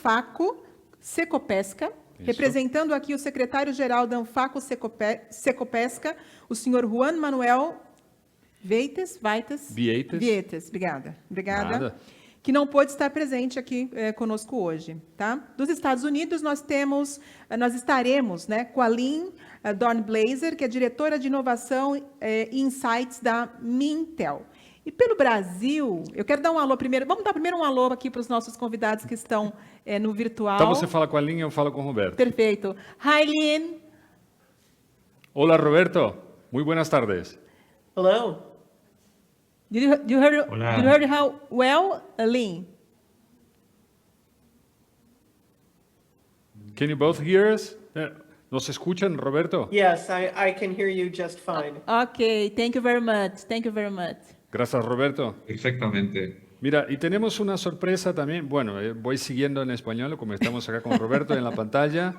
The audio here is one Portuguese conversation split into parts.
Anfaco Secopesca, representando aqui o secretário-geral da Anfaco Secopesca, o senhor Juan Manuel Vietes, obrigada. Nada. Que não pôde estar presente aqui conosco hoje, tá? Dos Estados Unidos, nós estaremos, né, com a Lynn Dornblaser, que é diretora de inovação e insights da Mintel. E pelo Brasil, eu quero dar um alô primeiro. Vamos dar primeiro um alô aqui para os nossos convidados que estão no virtual. Então você fala com a Lynn e eu falo com o Roberto. Perfeito. Hi, Lynn. Hola, Roberto. Muy buenas tardes. Hello. Did you heard how well, Lynn? Can you both hear us? ¿Nos escuchan, Roberto? Yes, I can hear you just fine. Okay, thank you very much. Thank you very much. Gracias, Roberto. Exactamente. Mira, y tenemos una sorpresa también. Bueno, voy siguiendo en español, como estamos acá con Roberto en la pantalla.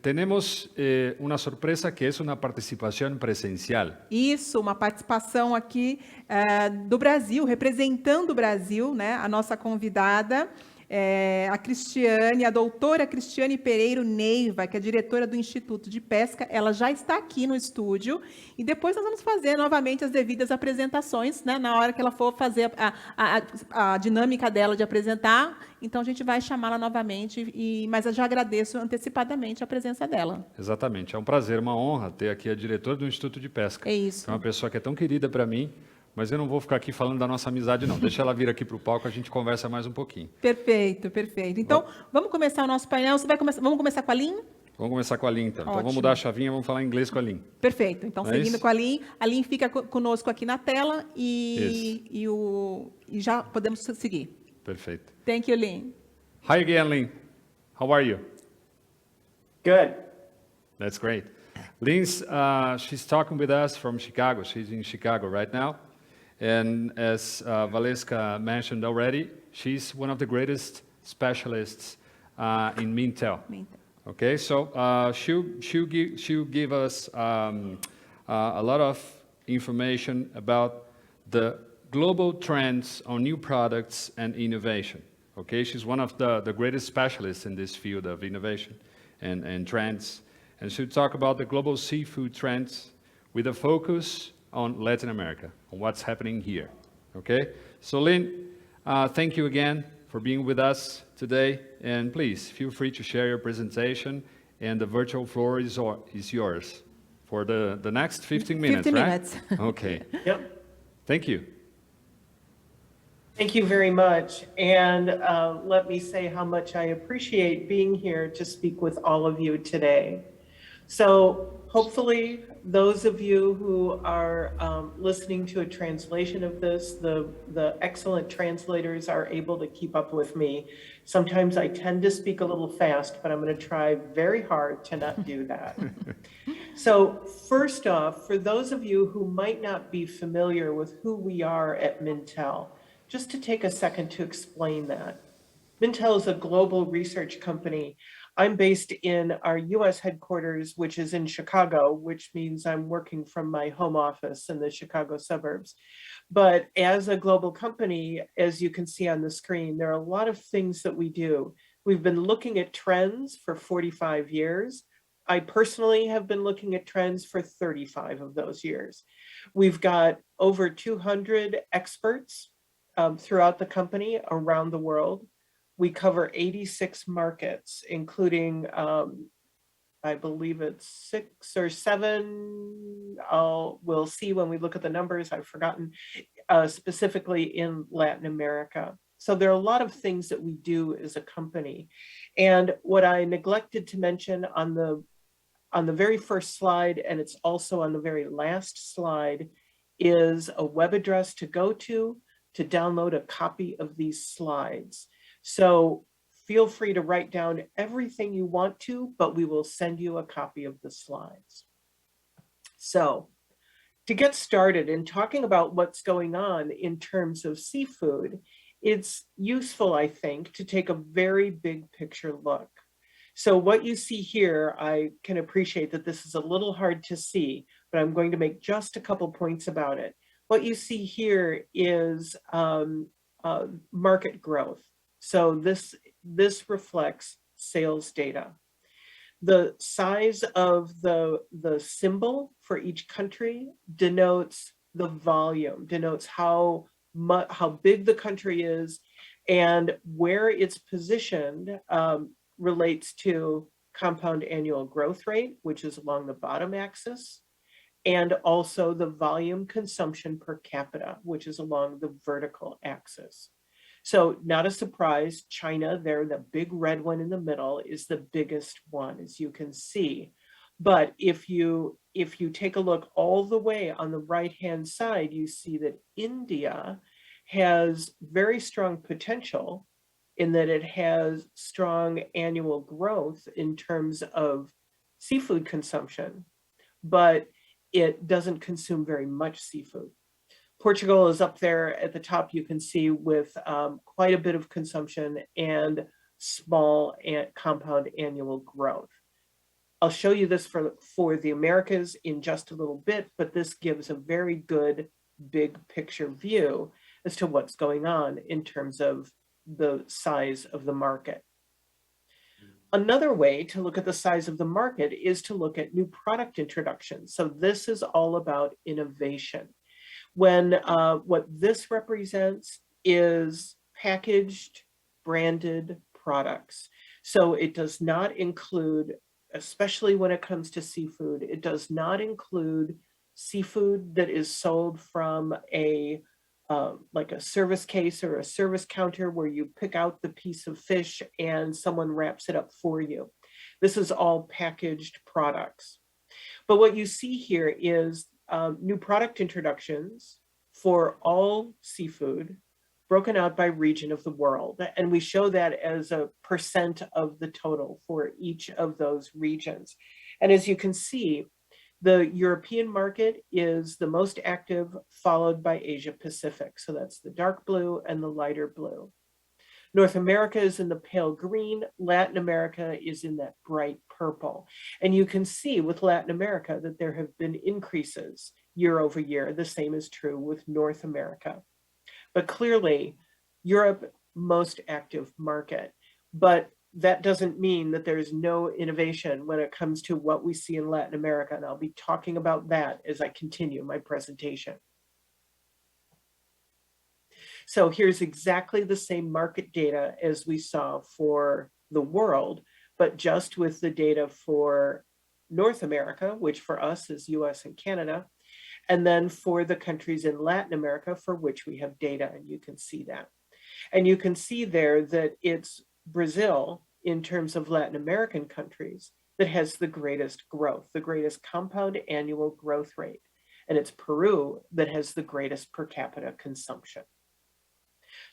Tenemos una sorpresa que es una participación presencial. Isso, uma participação aqui do Brasil, representando o Brasil, né? A nossa convidada, a Cristiane, a doutora Cristiane Pereiro Neiva, que é diretora do Instituto de Pesca. Ela já está aqui no estúdio e depois nós vamos fazer novamente as devidas apresentações, né? Na hora que ela for fazer a dinâmica dela de apresentar, então a gente vai chamá-la novamente, mas eu já agradeço antecipadamente a presença dela. Exatamente, é um prazer, uma honra ter aqui a diretora do Instituto de Pesca. É isso. É uma pessoa que é tão querida para mim, mas eu não vou ficar aqui falando da nossa amizade, não. Deixa ela vir aqui para o palco, a gente conversa mais um pouquinho. Perfeito, perfeito. Então, vamos começar o nosso painel. Vamos começar com a Lynn? Vamos começar com a Lynn, então. Ótimo. Então, vamos mudar a chavinha, vamos falar inglês com a Lynn. Perfeito. Então, seguindo com a Lynn fica conosco aqui na tela e já podemos seguir. Perfeito. Thank you, Lynn. Hi again, Lynn. How are you? Good. That's great. Lynn's, she's talking with us from Chicago. She's in Chicago right now. And as Valeska mentioned already, she's one of the greatest specialists in Mintel. Okay, so she'll give us a lot of information about the global trends on new products and innovation. Okay, she's one of the greatest specialists in this field of innovation and trends. And she'll talk about the global seafood trends with a focus on Latin America, on what's happening here. Okay, so Lynn, thank you again for being with us today, and please feel free to share your presentation, and the virtual floor is yours for the next 15 minutes, 15 right? minutes. Okay. Yep. Thank you. Thank you very much. And let me say how much I appreciate being here to speak with all of you today. So hopefully those of you who are listening to a translation of this, the excellent translators are able to keep up with me. Sometimes I tend to speak a little fast, but I'm going to try very hard to not do that. So first off, for those of you who might not be familiar with who we are at Mintel, just to take a second to explain that. Mintel is a global research company. I'm based in our US headquarters, which is in Chicago, which means I'm working from my home office in the Chicago suburbs. But as a global company, as you can see on the screen, there are a lot of things that we do. We've been looking at trends for 45 years. I personally have been looking at trends for 35 of those years. We've got over 200 experts throughout the company around the world. We cover 86 markets, including, I believe it's 6 or 7, we'll see when we look at the numbers, I've forgotten, specifically in Latin America. So there are a lot of things that we do as a company. And what I neglected to mention on the very first slide, and it's also on the very last slide, is a web address to go to download a copy of these slides. So feel free to write down everything you want to, but we will send you a copy of the slides. So to get started in talking about what's going on in terms of seafood, it's useful, I think, to take a very big picture look. So what you see here, I can appreciate that this is a little hard to see, but I'm going to make just a couple points about it. What you see here is market growth. So this this reflects sales data. The size of the symbol for each country denotes the volume, denotes how big the country is, and where it's positioned relates to compound annual growth rate, which is along the bottom axis, and also the volume consumption per capita, which is along the vertical axis. So not a surprise, China, there, the big red one in the middle, is the biggest one, as you can see. But if you take a look all the way on the right-hand side, you see that India has very strong potential in that it has strong annual growth in terms of seafood consumption, but it doesn't consume very much seafood. Portugal is up there at the top, you can see, with quite a bit of consumption and small compound annual growth. I'll show you this for the Americas in just a little bit, but this gives a very good big picture view as to what's going on in terms of the size of the market. Another way to look at the size of the market is to look at new product introductions. So this is all about innovation. When what this represents is packaged, branded products. So it does not include, especially when it comes to seafood, it does not include seafood that is sold from a like a service case or a service counter where you pick out the piece of fish and someone wraps it up for you. This is all packaged products. But what you see here is new product introductions for all seafood broken out by region of the world. And we show that as a % of the total for each of those regions. And as you can see, the European market is the most active, followed by Asia Pacific. So that's the dark blue and the lighter blue. North America is in the pale green. Latin America is in that bright purple. And you can see with Latin America that there have been increases year over year. The same is true with North America. But clearly, Europe, most active market. But that doesn't mean that there's no innovation when it comes to what we see in Latin America. And I'll be talking about that as I continue my presentation. So here's exactly the same market data as we saw for the world, but just with the data for North America, which for us is US and Canada, and then for the countries in Latin America for which we have data, and you can see that. And you can see there that it's Brazil, in terms of Latin American countries, that has the greatest growth, the greatest compound annual growth rate. And it's Peru that has the greatest per capita consumption.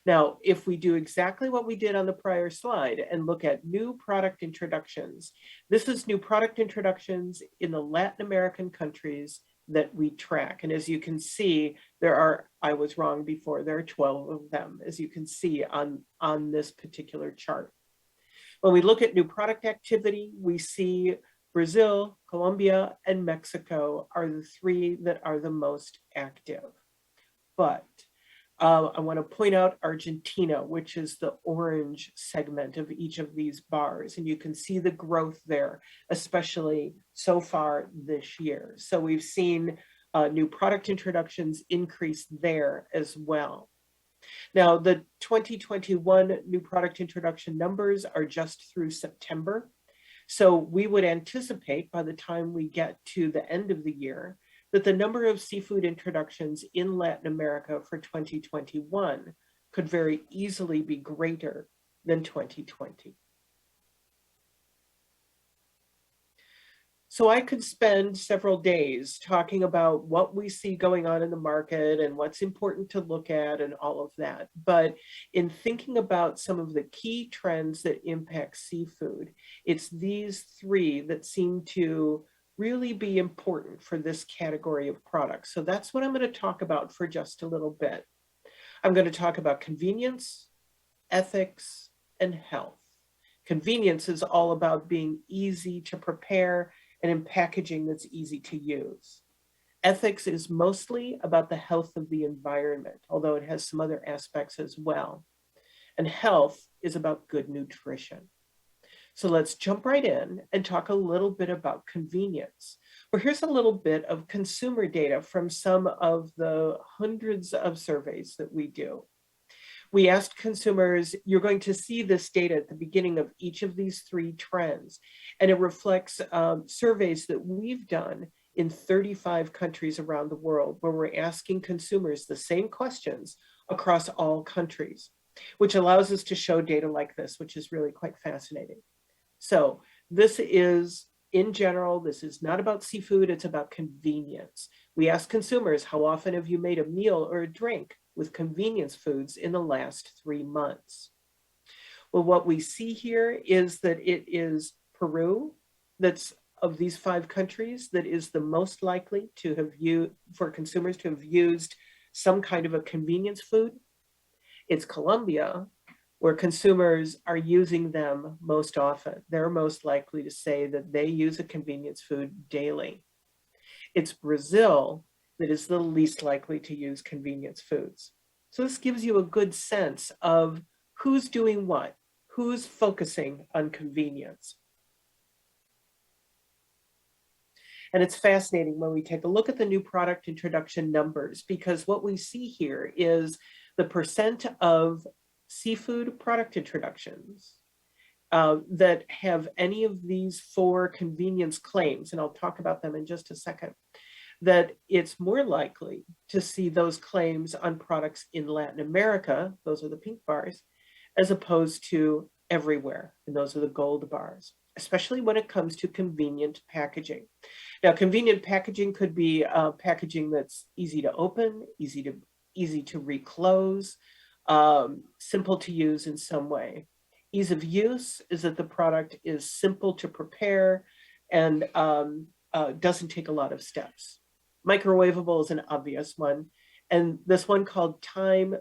Now, if we do exactly what we did on the prior slide and look at new product introductions, this is new product introductions in the Latin American countries that we track. And as you can see, there are, I was wrong before, there are 12 of them, as you can see on this particular chart. When we look at new product activity, we see Brazil, Colombia, and Mexico are the three that are the most active. But I want to point out Argentina, which is the orange segment of each of these bars. And you can see the growth there, especially so far this year. So we've seen new product introductions increase there as well. Now, the 2021 new product introduction numbers are just through September. So we would anticipate by the time we get to the end of the year that the number of seafood introductions in Latin America for 2021 could very easily be greater than 2020. So I could spend several days talking about what we see going on in the market and what's important to look at and all of that. But in thinking about some of the key trends that impact seafood, it's these three that seem to really be important for this category of products. So that's what I'm going to talk about for just a little bit. I'm going to talk about convenience, ethics, and health. Convenience is all about being easy to prepare and in packaging that's easy to use. Ethics is mostly about the health of the environment, although it has some other aspects as well. and health is about good nutrition. So let's jump right in and talk a little bit about convenience. Well, here's a little bit of consumer data from some of the hundreds of surveys that we do. We asked consumers, you're going to see this data at the beginning of each of these three trends, and it reflects surveys that we've done in 35 countries around the world, where we're asking consumers the same questions across all countries, which allows us to show data like this, which is really quite fascinating. So this is, in general, this is not about seafood, it's about convenience. We ask consumers, how often have you made a meal or a drink with convenience foods in the last 3 months? Well, what we see here is that it is Peru that's, of these 5 countries, that is the most likely to have used, for consumers to have used some kind of a convenience food. It's Colombia, where consumers are using them most often. They're most likely to say that they use a convenience food daily. It's Brazil that is the least likely to use convenience foods. So this gives you a good sense of who's doing what, who's focusing on convenience. And it's fascinating when we take a look at the new product introduction numbers, because what we see here is the percent of seafood product introductions that have any of these 4 convenience claims, and I'll talk about them in just a second, that it's more likely to see those claims on products in Latin America, those are the pink bars, as opposed to everywhere, and those are the gold bars, especially when it comes to convenient packaging. Now, convenient packaging could be packaging that's easy to open, easy to reclose, simple to use in some way. Ease of use is that the product is simple to prepare and doesn't take a lot of steps. Microwavable is an obvious one. And this one called time/speed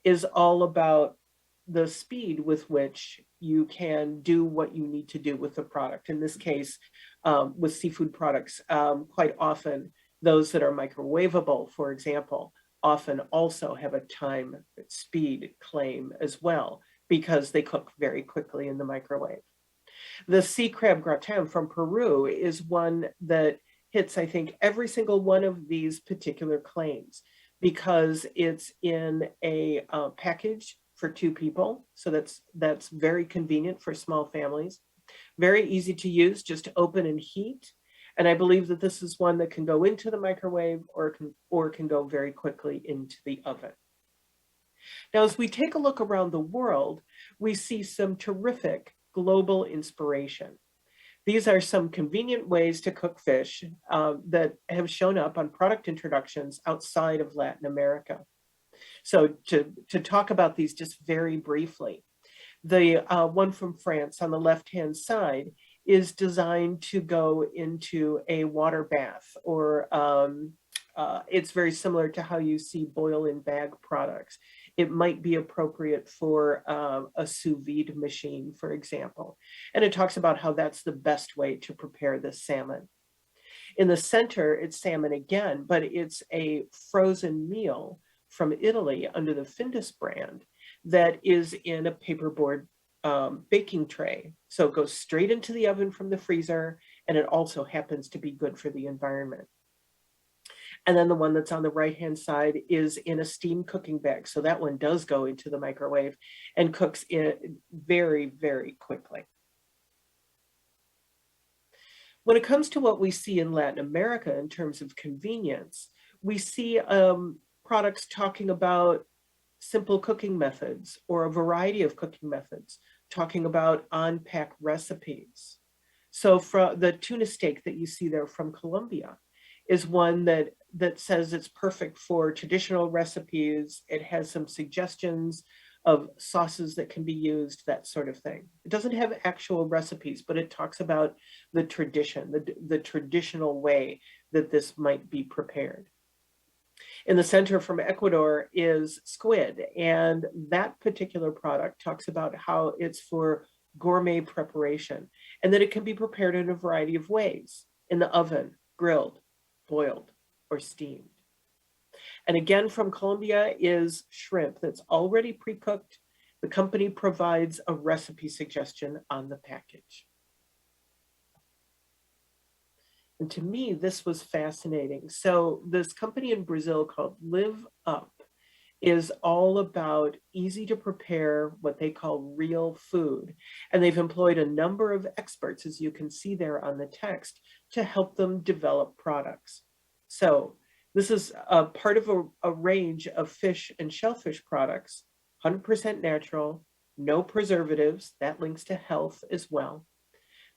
is all about the speed with which you can do what you need to do with the product. In this case, with seafood products, quite often those that are microwavable, for example, often also have a time speed claim as well, because they cook very quickly in the microwave. The sea crab gratin from Peru is one that hits, I think, every single one of these particular claims, because it's in a package for 2 people. So that's very convenient for small families. Very easy to use, just to open and heat. And I believe that this is one that can go into the microwave or can go very quickly into the oven. Now, as we take a look around the world, we see some terrific global inspiration. These are some convenient ways to cook fish that have shown up on product introductions outside of Latin America. So to talk about these just very briefly, the one from France on the left-hand side is designed to go into a water bath, or it's very similar to how you see boil in bag products. It might be appropriate for a sous vide machine, for example. And it talks about how that's the best way to prepare the salmon. In the center, it's salmon again, but it's a frozen meal from Italy under the Findus brand that is in a paperboard baking tray. So it goes straight into the oven from the freezer, and it also happens to be good for the environment. And then the one that's on the right-hand side is in a steam cooking bag. So that one does go into the microwave and cooks in very, very quickly. When it comes to what we see in Latin America in terms of convenience, we see products talking about simple cooking methods or a variety of cooking methods, talking about on-pack recipes. So from the tuna steak that you see there from Colombia is one that says it's perfect for traditional recipes. It has some suggestions of sauces that can be used, that sort of thing. It doesn't have actual recipes, but it talks about the tradition, the traditional way that this might be prepared. In the center from Ecuador is squid, and that particular product talks about how it's for gourmet preparation and that it can be prepared in a variety of ways, in the oven, grilled, boiled, or steamed. And again, from Colombia is shrimp that's already pre-cooked. The company provides a recipe suggestion on the package. And to me, this was fascinating. So this company in Brazil called Live Up is all about easy to prepare, what they call real food. And they've employed a number of experts, as you can see there on the text, to help them develop products. So this is a part of a range of fish and shellfish products, 100% natural, no preservatives. That links to health as well.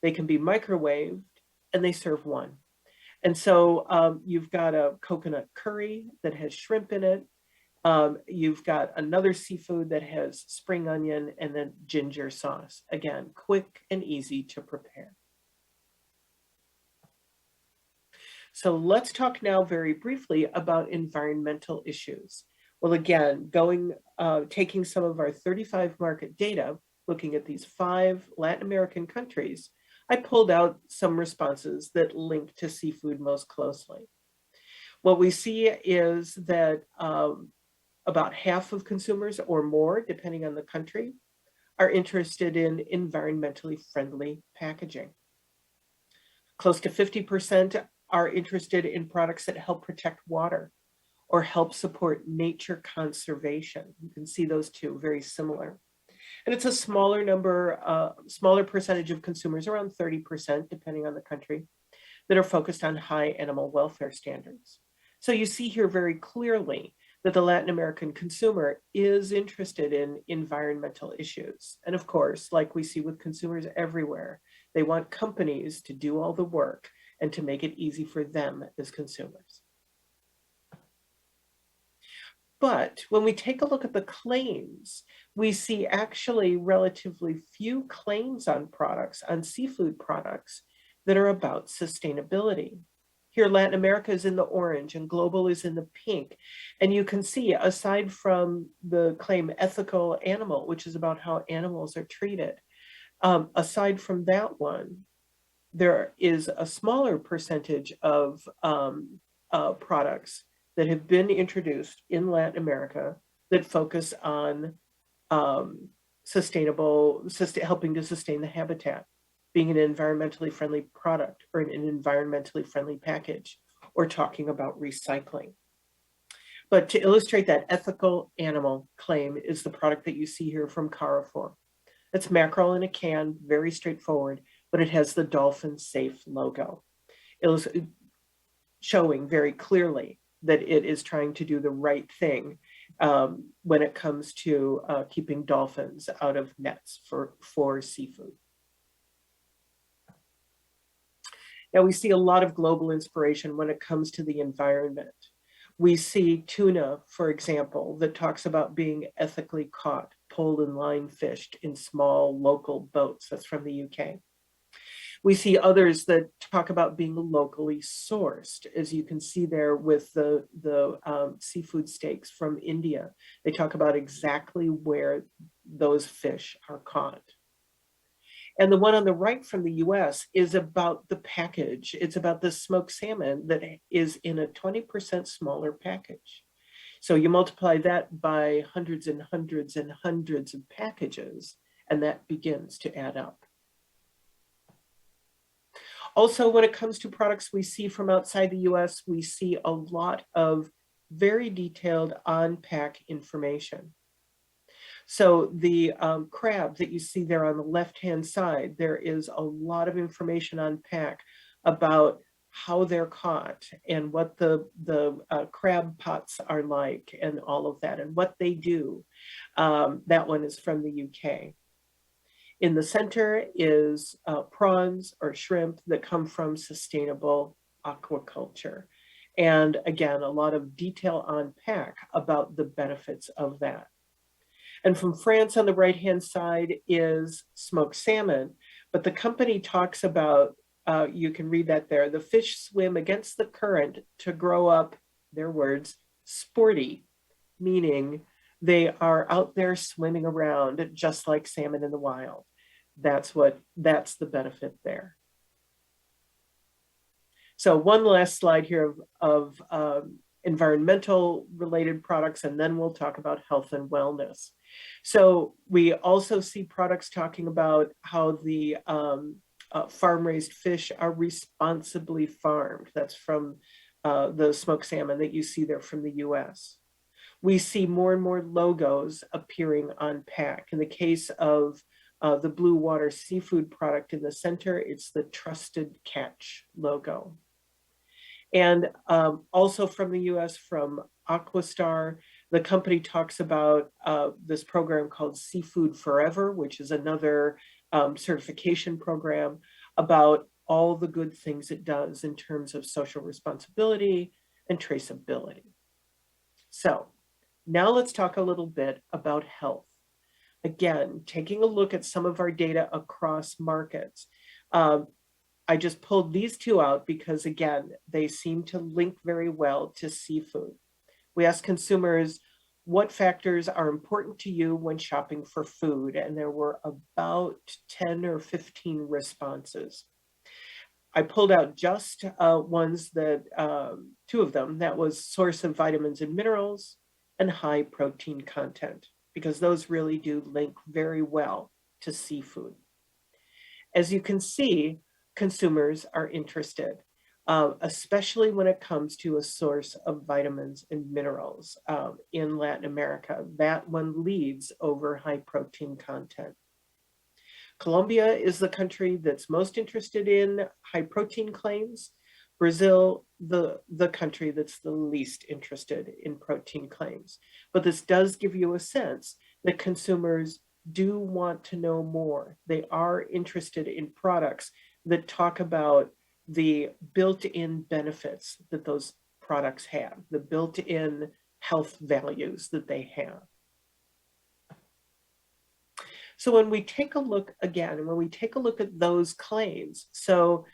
They can be microwaved, and they serve one. And so you've got a coconut curry that has shrimp in it. You've got another seafood that has spring onion and then ginger sauce. Again, quick and easy to prepare. So let's talk now very briefly about environmental issues. Well, again, taking some of our 35 market data, looking at these 5 Latin American countries, I pulled out some responses that link to seafood most closely. What we see is that about half of consumers or more, depending on the country, are interested in environmentally friendly packaging. Close to 50% are interested in products that help protect water or help support nature conservation. You can see those two very similar. And it's a smaller number, smaller percentage of consumers, around 30%, depending on the country, that are focused on high animal welfare standards. So you see here very clearly that the Latin American consumer is interested in environmental issues. And of course, like we see with consumers everywhere, they want companies to do all the work and to make it easy for them as consumers. But when we take a look at the claims, we see actually relatively few claims on products, on seafood products, that are about sustainability. Here, Latin America is in the orange and global is in the pink. And you can see, aside from the claim ethical animal, which is about how animals are treated, aside from that one, there is a smaller percentage of products that have been introduced in Latin America that focus on helping to sustain the habitat, being an environmentally friendly product or an environmentally friendly package, or talking about recycling. But to illustrate that ethical animal claim is the product that you see here from Carrefour. It's mackerel in a can, very straightforward, but it has the Dolphin Safe logo. It was showing very clearly that it is trying to do the right thing when it comes to keeping dolphins out of nets for seafood. Now we see a lot of global inspiration when it comes to the environment. We see tuna, for example, that talks about being ethically caught, pulled and line fished in small local boats. That's from the UK. We see others that talk about being locally sourced, as you can see there with the seafood steaks from India. They talk about exactly where those fish are caught. And the one on the right from the US is about the package. It's about the smoked salmon that is in a 20% smaller package. So you multiply that by hundreds and hundreds and hundreds of packages, and that begins to add up. Also, when it comes to products we see from outside the US, we see a lot of very detailed on-pack information. So the crab that you see there on the left-hand side, there is a lot of information on pack about how they're caught and what the crab pots are like and all of that and what they do. That one is from the UK. In the center is prawns or shrimp that come from sustainable aquaculture. And again, a lot of detail on pack about the benefits of that. And from France on the right-hand side is smoked salmon, but the company talks about, you can read that there, the fish swim against the current to grow up, their words, sporty, meaning they are out there swimming around just like salmon in the wild. That's the benefit there. So one last slide here of environmental related products, and then we'll talk about health and wellness. So we also see products talking about how the farm-raised fish are responsibly farmed. That's from the smoked salmon that you see there from the US. We see more and more logos appearing on pack. In the case of the Blue Water seafood product in the center, it's the Trusted Catch logo. And also from the US, from Aquastar, the company talks about this program called Seafood Forever, which is another certification program about all the good things it does in terms of social responsibility and traceability. So now let's talk a little bit about health. Again, taking a look at some of our data across markets. I just pulled these two out because, again, they seem to link very well to seafood. We asked consumers, what factors are important to you when shopping for food? And there were about 10 or 15 responses. I pulled out just ones that, two of them, that was source of vitamins and minerals and high protein content, because those really do link very well to seafood. As you can see, consumers are interested, especially when it comes to a source of vitamins and minerals in Latin America. That one leads over high protein content. Colombia is the country that's most interested in high protein claims. Brazil, the country that's the least interested in protein claims. But this does give you a sense that consumers do want to know more. They are interested in products that talk about the built-in benefits that those products have, the built-in health values that they have. So when we take a look again, when we take a look at those claims, so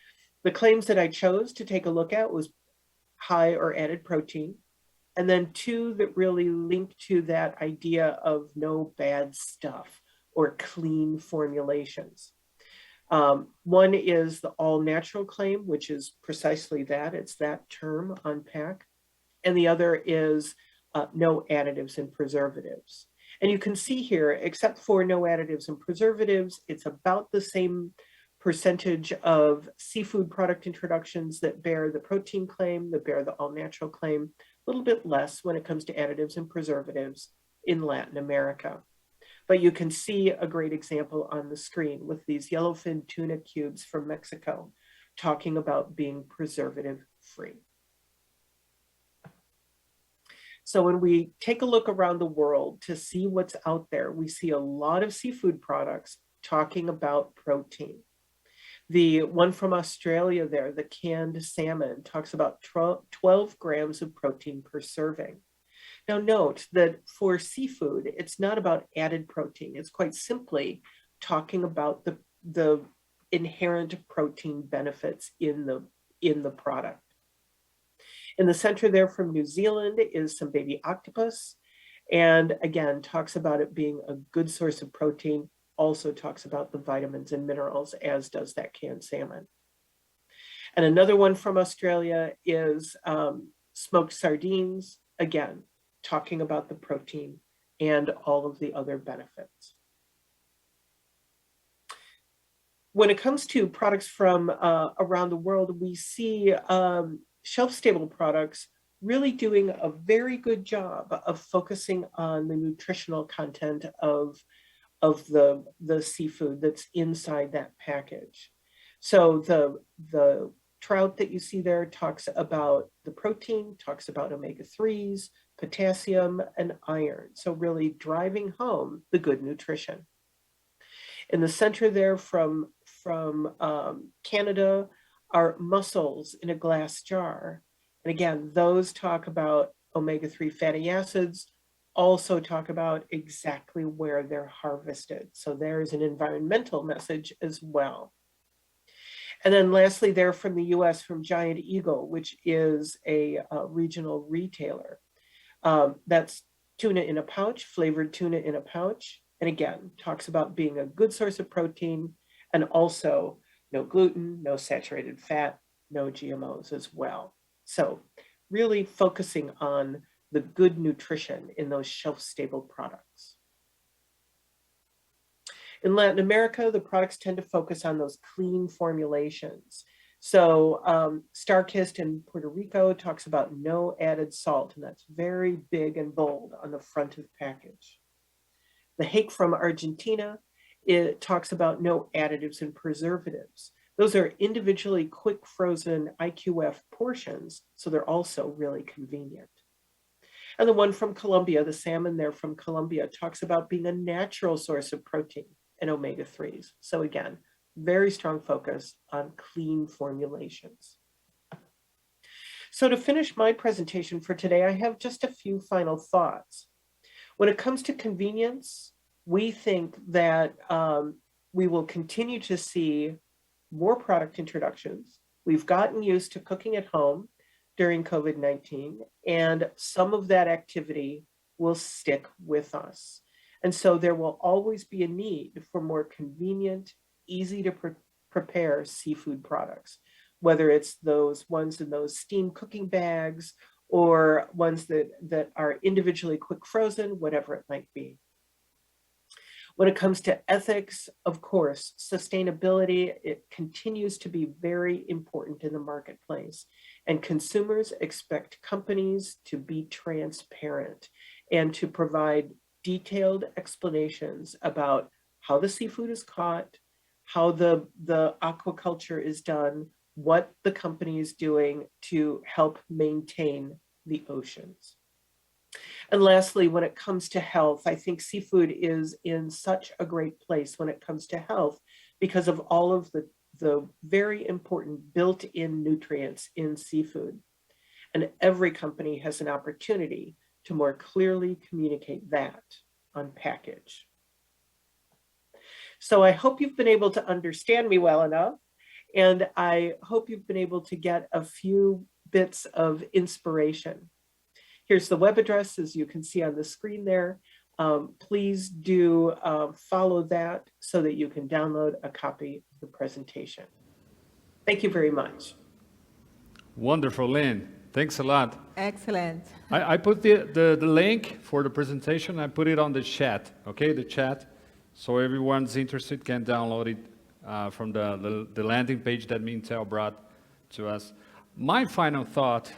the claims that I chose to take a look at was high or added protein, and then two that really link to that idea of no bad stuff or clean formulations. One is the all natural claim, which is precisely that, it's that term on pack. And the other is no additives and preservatives. And you can see here, except for no additives and preservatives, it's about the same percentage of seafood product introductions that bear the protein claim, that bear the all natural claim, a little bit less when it comes to additives and preservatives in Latin America. But you can see a great example on the screen with these yellowfin tuna cubes from Mexico talking about being preservative free. So when we take a look around the world to see what's out there, we see a lot of seafood products talking about protein. The one from Australia there, the canned salmon, talks about 12 grams of protein per serving. Now note that for seafood, it's not about added protein. It's quite simply talking about the inherent protein benefits in the product. In the center there from New Zealand is some baby octopus. And again, talks about it being a good source of protein, also talks about the vitamins and minerals, as does that canned salmon. And another one from Australia is smoked sardines, again, talking about the protein and all of the other benefits. When it comes to products from around the world, we see shelf-stable products really doing a very good job of focusing on the nutritional content of the seafood that's inside that package. So the trout that you see there talks about the protein, talks about omega-3s, potassium, and iron. So really driving home the good nutrition. In the center there from Canada are mussels in a glass jar. And again, those talk about omega-3 fatty acids, also talk about exactly where they're harvested. So there's an environmental message as well. And then lastly there from the US, from Giant Eagle, which is a regional retailer. That's tuna in a pouch, flavored tuna in a pouch. And again, talks about being a good source of protein and also no gluten, no saturated fat, no GMOs as well. So really focusing on the good nutrition in those shelf-stable products. In Latin America, the products tend to focus on those clean formulations. So StarKist in Puerto Rico talks about no added salt, and that's very big and bold on the front of the package. The Hake from Argentina, it talks about no additives and preservatives. Those are individually quick frozen IQF portions, so they're also really convenient. And the one from Colombia, the salmon there from Colombia, talks about being a natural source of protein and omega-3s. So again, very strong focus on clean formulations. So to finish my presentation for today, I have just a few final thoughts. When it comes to convenience, we think that we will continue to see more product introductions. We've gotten used to cooking at home during COVID-19, and some of that activity will stick with us. And so there will always be a need for more convenient, easy to prepare seafood products, whether it's those ones in those steam cooking bags or ones that are individually quick frozen, whatever it might be. When it comes to ethics, of course, sustainability, it continues to be very important in the marketplace. And consumers expect companies to be transparent and to provide detailed explanations about how the seafood is caught, how the aquaculture is done, what the company is doing to help maintain the oceans. And lastly, when it comes to health, I think seafood is in such a great place when it comes to health because of all of the very important built-in nutrients in seafood. And every company has an opportunity to more clearly communicate that on package. So I hope you've been able to understand me well enough, and I hope you've been able to get a few bits of inspiration. Here's the web address, as you can see on the screen there. Please do follow that so that you can download a copy of the presentation. Thank you very much. Wonderful, Lynn. Thanks a lot. Excellent. I put the link for the presentation, I put it on the chat, okay, the chat, so everyone's interested can download it from the landing page that Mintel brought to us. My final thought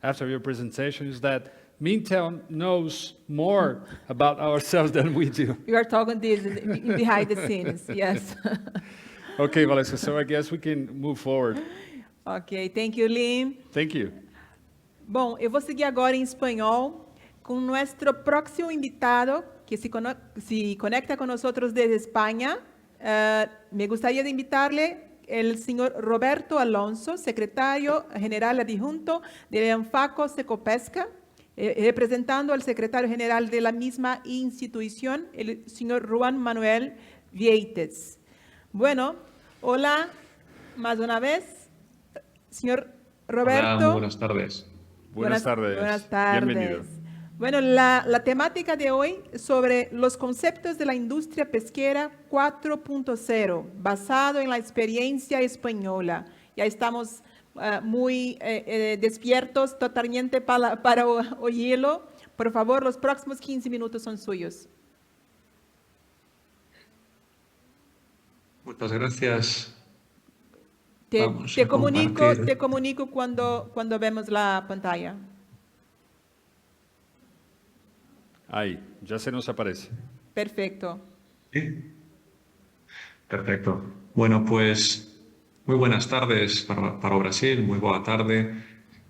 after your presentation is that Mintel knows more about ourselves than we do. You are talking this behind the scenes, yes. Okay, Valesca, so I guess we can move forward. Ok, thank you, Lynn. Thank you. Bom, eu vou seguir agora em espanhol com nuestro próximo invitado que se conecta con nosotros desde España. Me gustaría de invitarle el señor Roberto Alonso, secretario general adjunto de Anfaco Secopesca, representando al secretario general de la misma institución, el señor Juan Manuel Vieites. Bueno, hola, más una vez, señor Roberto. Hola, buenas tardes. Buenas tardes. Buenas tardes. Bienvenido. Bueno, la temática de hoy es sobre los conceptos de la industria pesquera 4.0, basado en la experiencia española. Ya estamos muy despiertos totalmente para oírlo. Por favor, los próximos 15 minutos son suyos. Muchas gracias. Te comunico cuando vemos la pantalla. Ahí, ya se nos aparece. Perfecto. ¿Sí? Perfecto. Bueno, pues muy buenas tardes para Brasil, muy buena tarde.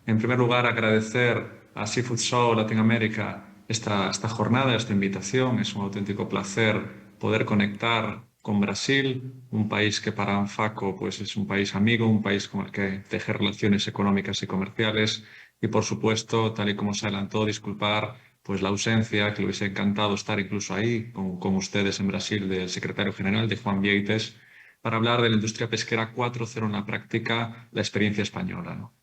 En primer lugar, agradecer a Seafood Show Latinoamérica esta jornada, esta invitación. Es un auténtico placer poder conectar con Brasil, un país que para Anfaco pues, es un país amigo, un país con el que tejer relaciones económicas y comerciales. Y por supuesto, tal y como se adelantó, disculpar pues la ausencia, que le hubiese encantado estar incluso ahí con ustedes en Brasil, del secretario general, de Juan Vieites, para hablar de la industria pesquera 4.0 en la práctica, la experiencia española, ¿no?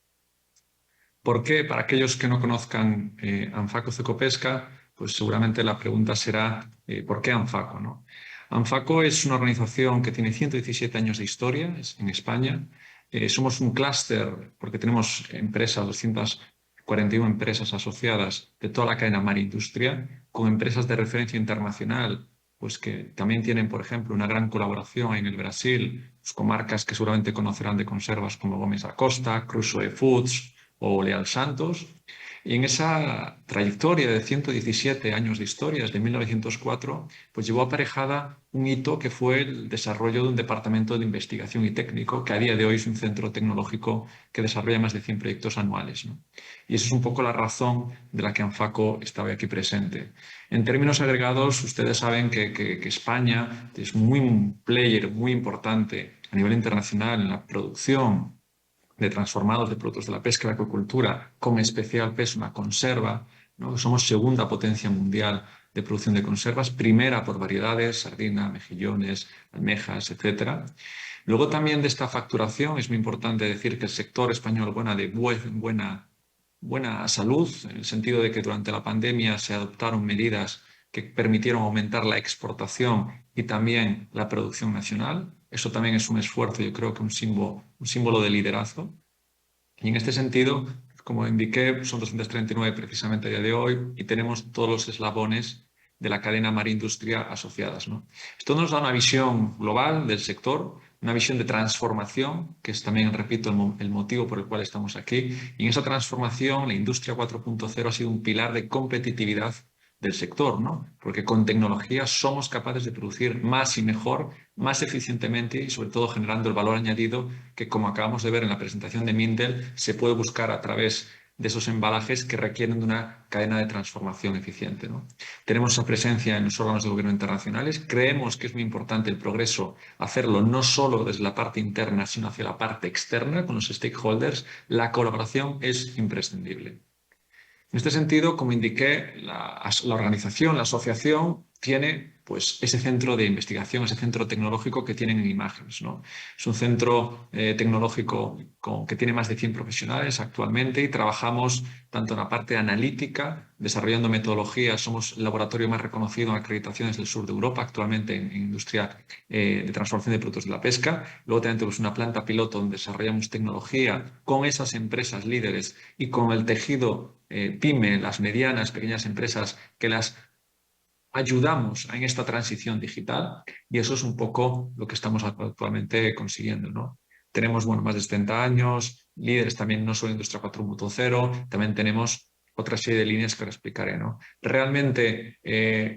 ¿Por qué? Para aquellos que no conozcan Anfaco Secopesca, pues seguramente la pregunta será ¿por qué Anfaco, no? Anfaco es una organización que tiene 117 años de historia en España. Somos un clúster porque tenemos empresas, 41 empresas asociadas de toda la cadena Mar Industria, con empresas de referencia internacional, pues que también tienen, por ejemplo, una gran colaboración en el Brasil, pues con marcas que seguramente conocerán de conservas como Gómez Acosta, Crusoe Foods o Leal Santos. Y en esa trayectoria de 117 años de historia, desde 1904, pues llevó aparejada un hito que fue el desarrollo de un departamento de investigación y técnico, que a día de hoy es un centro tecnológico que desarrolla más de 100 proyectos anuales, ¿no? Y esa es un poco la razón de la que ANFACO está hoy aquí presente. En términos agregados, ustedes saben que España es un player muy importante a nivel internacional en la producción de transformados de productos de la pesca y la acuicultura, con especial peso en la conserva, ¿no? Somos segunda potencia mundial de producción de conservas, primera por variedades, sardina, mejillones, almejas, etc. Luego también de esta facturación es muy importante decir que el sector español buena salud, en el sentido de que durante la pandemia se adoptaron medidas que permitieron aumentar la exportación y también la producción nacional. Eso también es un esfuerzo, yo creo que un símbolo de liderazgo. Y en este sentido, como indiqué, son 239 precisamente a día de hoy y tenemos todos los eslabones de la cadena Mar Industria asociadas, ¿no? Esto nos da una visión global del sector, una visión de transformación, que es también, repito, el motivo por el cual estamos aquí. Y en esa transformación, la Industria 4.0 ha sido un pilar de competitividad del sector, ¿no? Porque con tecnología somos capaces de producir más y mejor, más eficientemente y sobre todo generando el valor añadido que, como acabamos de ver en la presentación de Mindel, se puede buscar a través de esos embalajes que requieren de una cadena de transformación eficiente, ¿no? Tenemos esa presencia en los órganos de gobierno internacionales. Creemos que es muy importante el progreso, hacerlo no solo desde la parte interna, sino hacia la parte externa con los stakeholders. La colaboración es imprescindible. En este sentido, como indiqué, la organización, la asociación, tiene pues, ese centro de investigación, ese centro tecnológico que tienen en imágenes, ¿no? Es un centro tecnológico que tiene más de 100 profesionales actualmente y trabajamos tanto en la parte analítica, desarrollando metodologías. Somos el laboratorio más reconocido en acreditaciones del sur de Europa actualmente en industria de transformación de productos de la pesca. Luego también tenemos una planta piloto donde desarrollamos tecnología con esas empresas líderes y con el tejido pyme, las medianas, pequeñas empresas que las ayudamos en esta transición digital, y eso es un poco lo que estamos actualmente consiguiendo, ¿no? Tenemos más de 70 años, líderes también no solo en Industria 4.0, también tenemos otra serie de líneas que ahora explicaré, ¿no? Realmente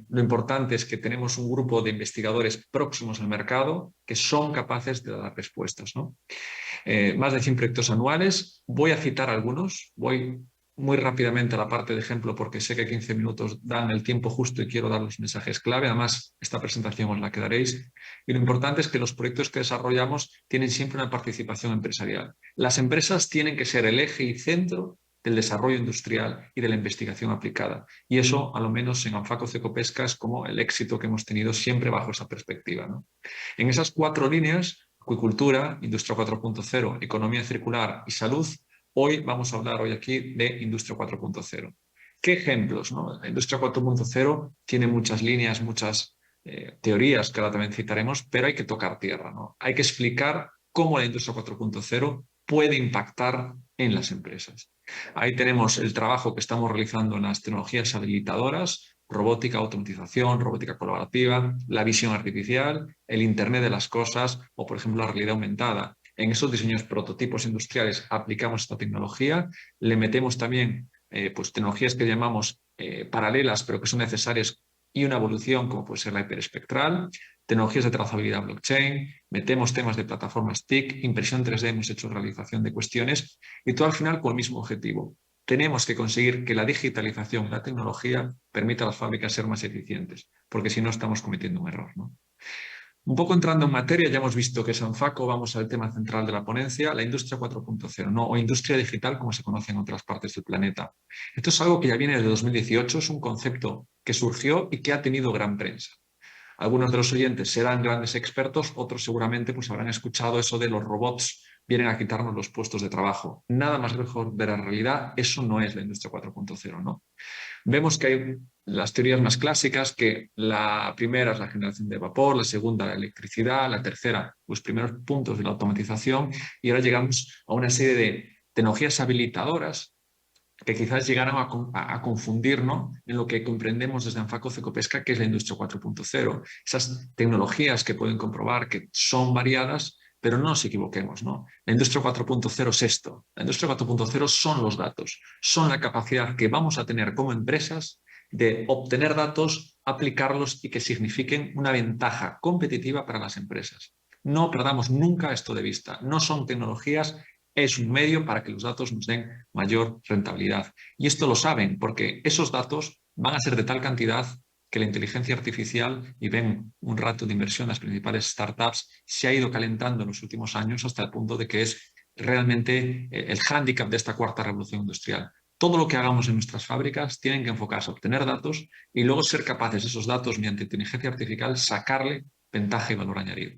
lo importante es que tenemos un grupo de investigadores próximos al mercado que son capaces de dar respuestas, ¿no? Más de 100 proyectos anuales. Voy a citar algunos, voy muy rápidamente a la parte de ejemplo porque sé que 15 minutos dan el tiempo justo y quiero dar los mensajes clave. Además, esta presentación os la quedaréis. Y lo importante es que los proyectos que desarrollamos tienen siempre una participación empresarial. Las empresas tienen que ser el eje y centro del desarrollo industrial y de la investigación aplicada. Y eso, a lo menos en ANFACO Cecopesca, es como el éxito que hemos tenido siempre bajo esa perspectiva, ¿no? En esas 4 líneas, acuicultura, Industria 4.0, economía circular y salud, hoy vamos a hablar aquí de Industria 4.0. ¿Qué ejemplos, no? La Industria 4.0 tiene muchas líneas, muchas teorías que ahora también citaremos, pero hay que tocar tierra, ¿no? Hay que explicar cómo la Industria 4.0 puede impactar en las empresas. Ahí tenemos el trabajo que estamos realizando en las tecnologías habilitadoras, robótica, automatización, robótica colaborativa, la visión artificial, el Internet de las cosas o, por ejemplo, la realidad aumentada. En esos diseños prototipos industriales aplicamos esta tecnología, le metemos también pues, tecnologías que llamamos paralelas, pero que son necesarias, y una evolución como puede ser la hiperespectral, tecnologías de trazabilidad blockchain, metemos temas de plataformas TIC, impresión 3D, hemos hecho realización de cuestiones, y todo al final con el mismo objetivo. Tenemos que conseguir que la digitalización, la tecnología, permita a las fábricas ser más eficientes, porque si no estamos cometiendo un error, ¿no? Un poco entrando en materia, ya hemos visto que es ANFACO, vamos al tema central de la ponencia, la industria 4.0, ¿no? O industria digital, como se conoce en otras partes del planeta. Esto es algo que ya viene desde 2018, es un concepto que surgió y que ha tenido gran prensa. Algunos de los oyentes serán grandes expertos, otros seguramente pues habrán escuchado eso de los robots vienen a quitarnos los puestos de trabajo. Nada más lejos de la realidad, eso no es la industria 4.0, ¿no? Vemos que hay las teorías más clásicas, que la primera es la generación de vapor, la segunda la electricidad, la tercera los primeros puntos de la automatización, y ahora llegamos a una serie de tecnologías habilitadoras que quizás llegaron a confundir, ¿no?, en lo que comprendemos desde Anfaco Cecopesca, que es la industria 4.0. Esas tecnologías que pueden comprobar que son variadas, pero no nos equivoquemos, ¿no? La industria 4.0 es esto. La industria 4.0 son los datos, son la capacidad que vamos a tener como empresas de obtener datos, aplicarlos y que signifiquen una ventaja competitiva para las empresas. No perdamos nunca esto de vista. No son tecnologías, es un medio para que los datos nos den mayor rentabilidad. Y esto lo saben porque esos datos van a ser de tal cantidad que la inteligencia artificial, y ven un rato de inversión en las principales startups, se ha ido calentando en los últimos años hasta el punto de que es realmente el hándicap de esta cuarta revolución industrial. Todo lo que hagamos en nuestras fábricas tienen que enfocarse a obtener datos y luego ser capaces de esos datos, mediante inteligencia artificial, sacarle ventaja y valor añadido.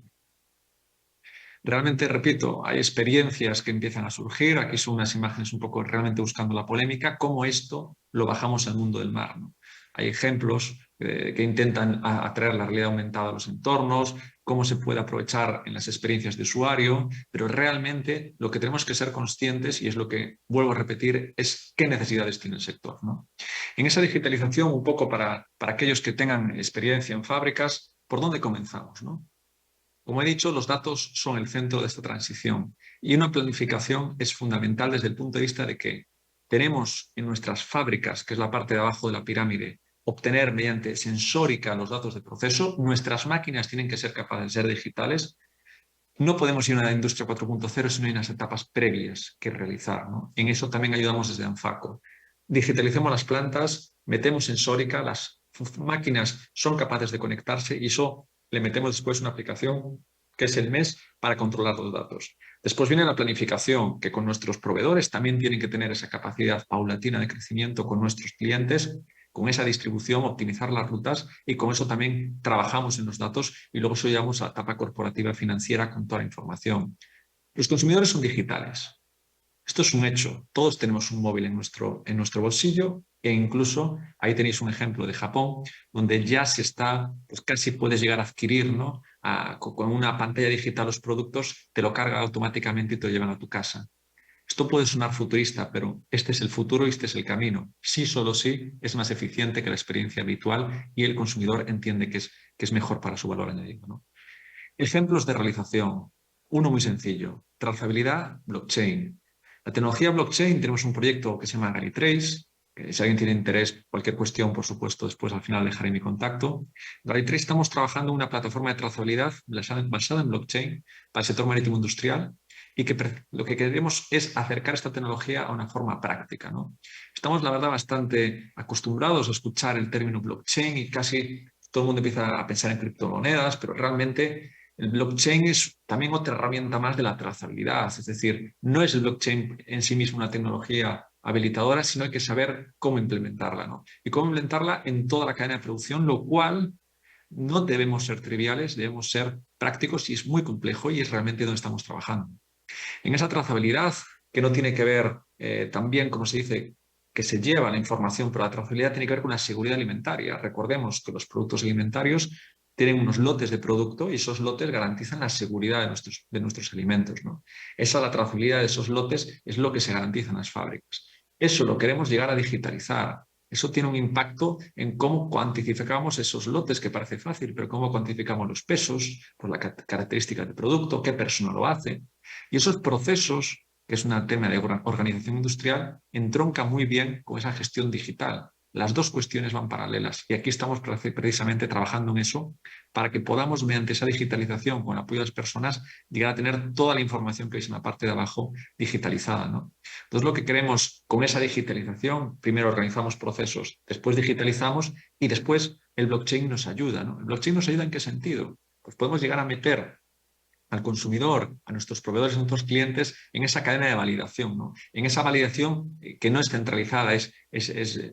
Realmente, repito, hay experiencias que empiezan a surgir. Aquí son unas imágenes un poco realmente buscando la polémica, cómo esto lo bajamos al mundo del mar, ¿no? Hay ejemplos que intentan atraer la realidad aumentada a los entornos, cómo se puede aprovechar en las experiencias de usuario, pero realmente lo que tenemos que ser conscientes, y es lo que vuelvo a repetir, es qué necesidades tiene el sector, ¿no? En esa digitalización, un poco para aquellos que tengan experiencia en fábricas, ¿por dónde comenzamos, no? Como he dicho, los datos son el centro de esta transición y una planificación es fundamental desde el punto de vista de que tenemos en nuestras fábricas, que es la parte de abajo de la pirámide, obtener mediante sensórica los datos de proceso. Nuestras máquinas tienen que ser capaces de ser digitales. No podemos ir a una industria 4.0 si no hay unas etapas previas que realizar, ¿no? En eso también ayudamos desde Anfaco. Digitalicemos las plantas, metemos sensórica, las máquinas son capaces de conectarse y eso le metemos después una aplicación que es el MES para controlar los datos. Después viene la planificación, que con nuestros proveedores también tienen que tener esa capacidad paulatina de crecimiento con nuestros clientes, con esa distribución, optimizar las rutas y con eso también trabajamos en los datos y luego eso llevamos a la etapa corporativa financiera con toda la información. Los consumidores son digitales. Esto es un hecho. Todos tenemos un móvil en nuestro bolsillo e incluso ahí tenéis un ejemplo de Japón, donde ya se está, pues casi puedes llegar a adquirir, ¿no?, con una pantalla digital los productos, te lo carga automáticamente y te lo llevan a tu casa. Esto puede sonar futurista, pero este es el futuro y este es el camino. Sí, solo sí, es más eficiente que la experiencia habitual y el consumidor entiende que es mejor para su valor añadido, ¿no? Ejemplos de realización. Uno muy sencillo. Trazabilidad, blockchain. La tecnología blockchain, tenemos un proyecto que se llama GaliTrace. Si alguien tiene interés, cualquier cuestión, por supuesto, después al final dejaré mi contacto. GaliTrace estamos trabajando en una plataforma de trazabilidad basada en blockchain para el sector marítimo industrial y que lo que queremos es acercar esta tecnología a una forma práctica, ¿no? Estamos, la verdad, bastante acostumbrados a escuchar el término blockchain y casi todo el mundo empieza a pensar en criptomonedas, pero realmente el blockchain es también otra herramienta más de la trazabilidad. Es decir, no es el blockchain en sí mismo una tecnología habilitadora, sino hay que saber cómo implementarla, ¿no? Y cómo implementarla en toda la cadena de producción, lo cual no debemos ser triviales, debemos ser prácticos y es muy complejo y es realmente donde estamos trabajando. En esa trazabilidad, que no tiene que ver también, como se dice, que se lleva la información, pero la trazabilidad tiene que ver con la seguridad alimentaria. Recordemos que los productos alimentarios tienen unos lotes de producto y esos lotes garantizan la seguridad de nuestros alimentos, ¿no? La trazabilidad de esos lotes es lo que se garantiza en las fábricas. Eso lo queremos llegar a digitalizar. Eso tiene un impacto en cómo cuantificamos esos lotes, que parece fácil, pero cómo cuantificamos los pesos, por las características del producto, qué persona lo hace. Y esos procesos, que es un tema de organización industrial, entronca muy bien con esa gestión digital. Las dos cuestiones van paralelas y aquí estamos precisamente trabajando en eso para que podamos, mediante esa digitalización, con el apoyo de las personas, llegar a tener toda la información que veis en la parte de abajo digitalizada, ¿no? Entonces, lo que queremos con esa digitalización, primero organizamos procesos, después digitalizamos y después el blockchain nos ayuda, ¿no? ¿El blockchain nos ayuda en qué sentido? Pues podemos llegar a meter al consumidor, a nuestros proveedores, a nuestros clientes, en esa cadena de validación, ¿no? En esa validación que no es centralizada, es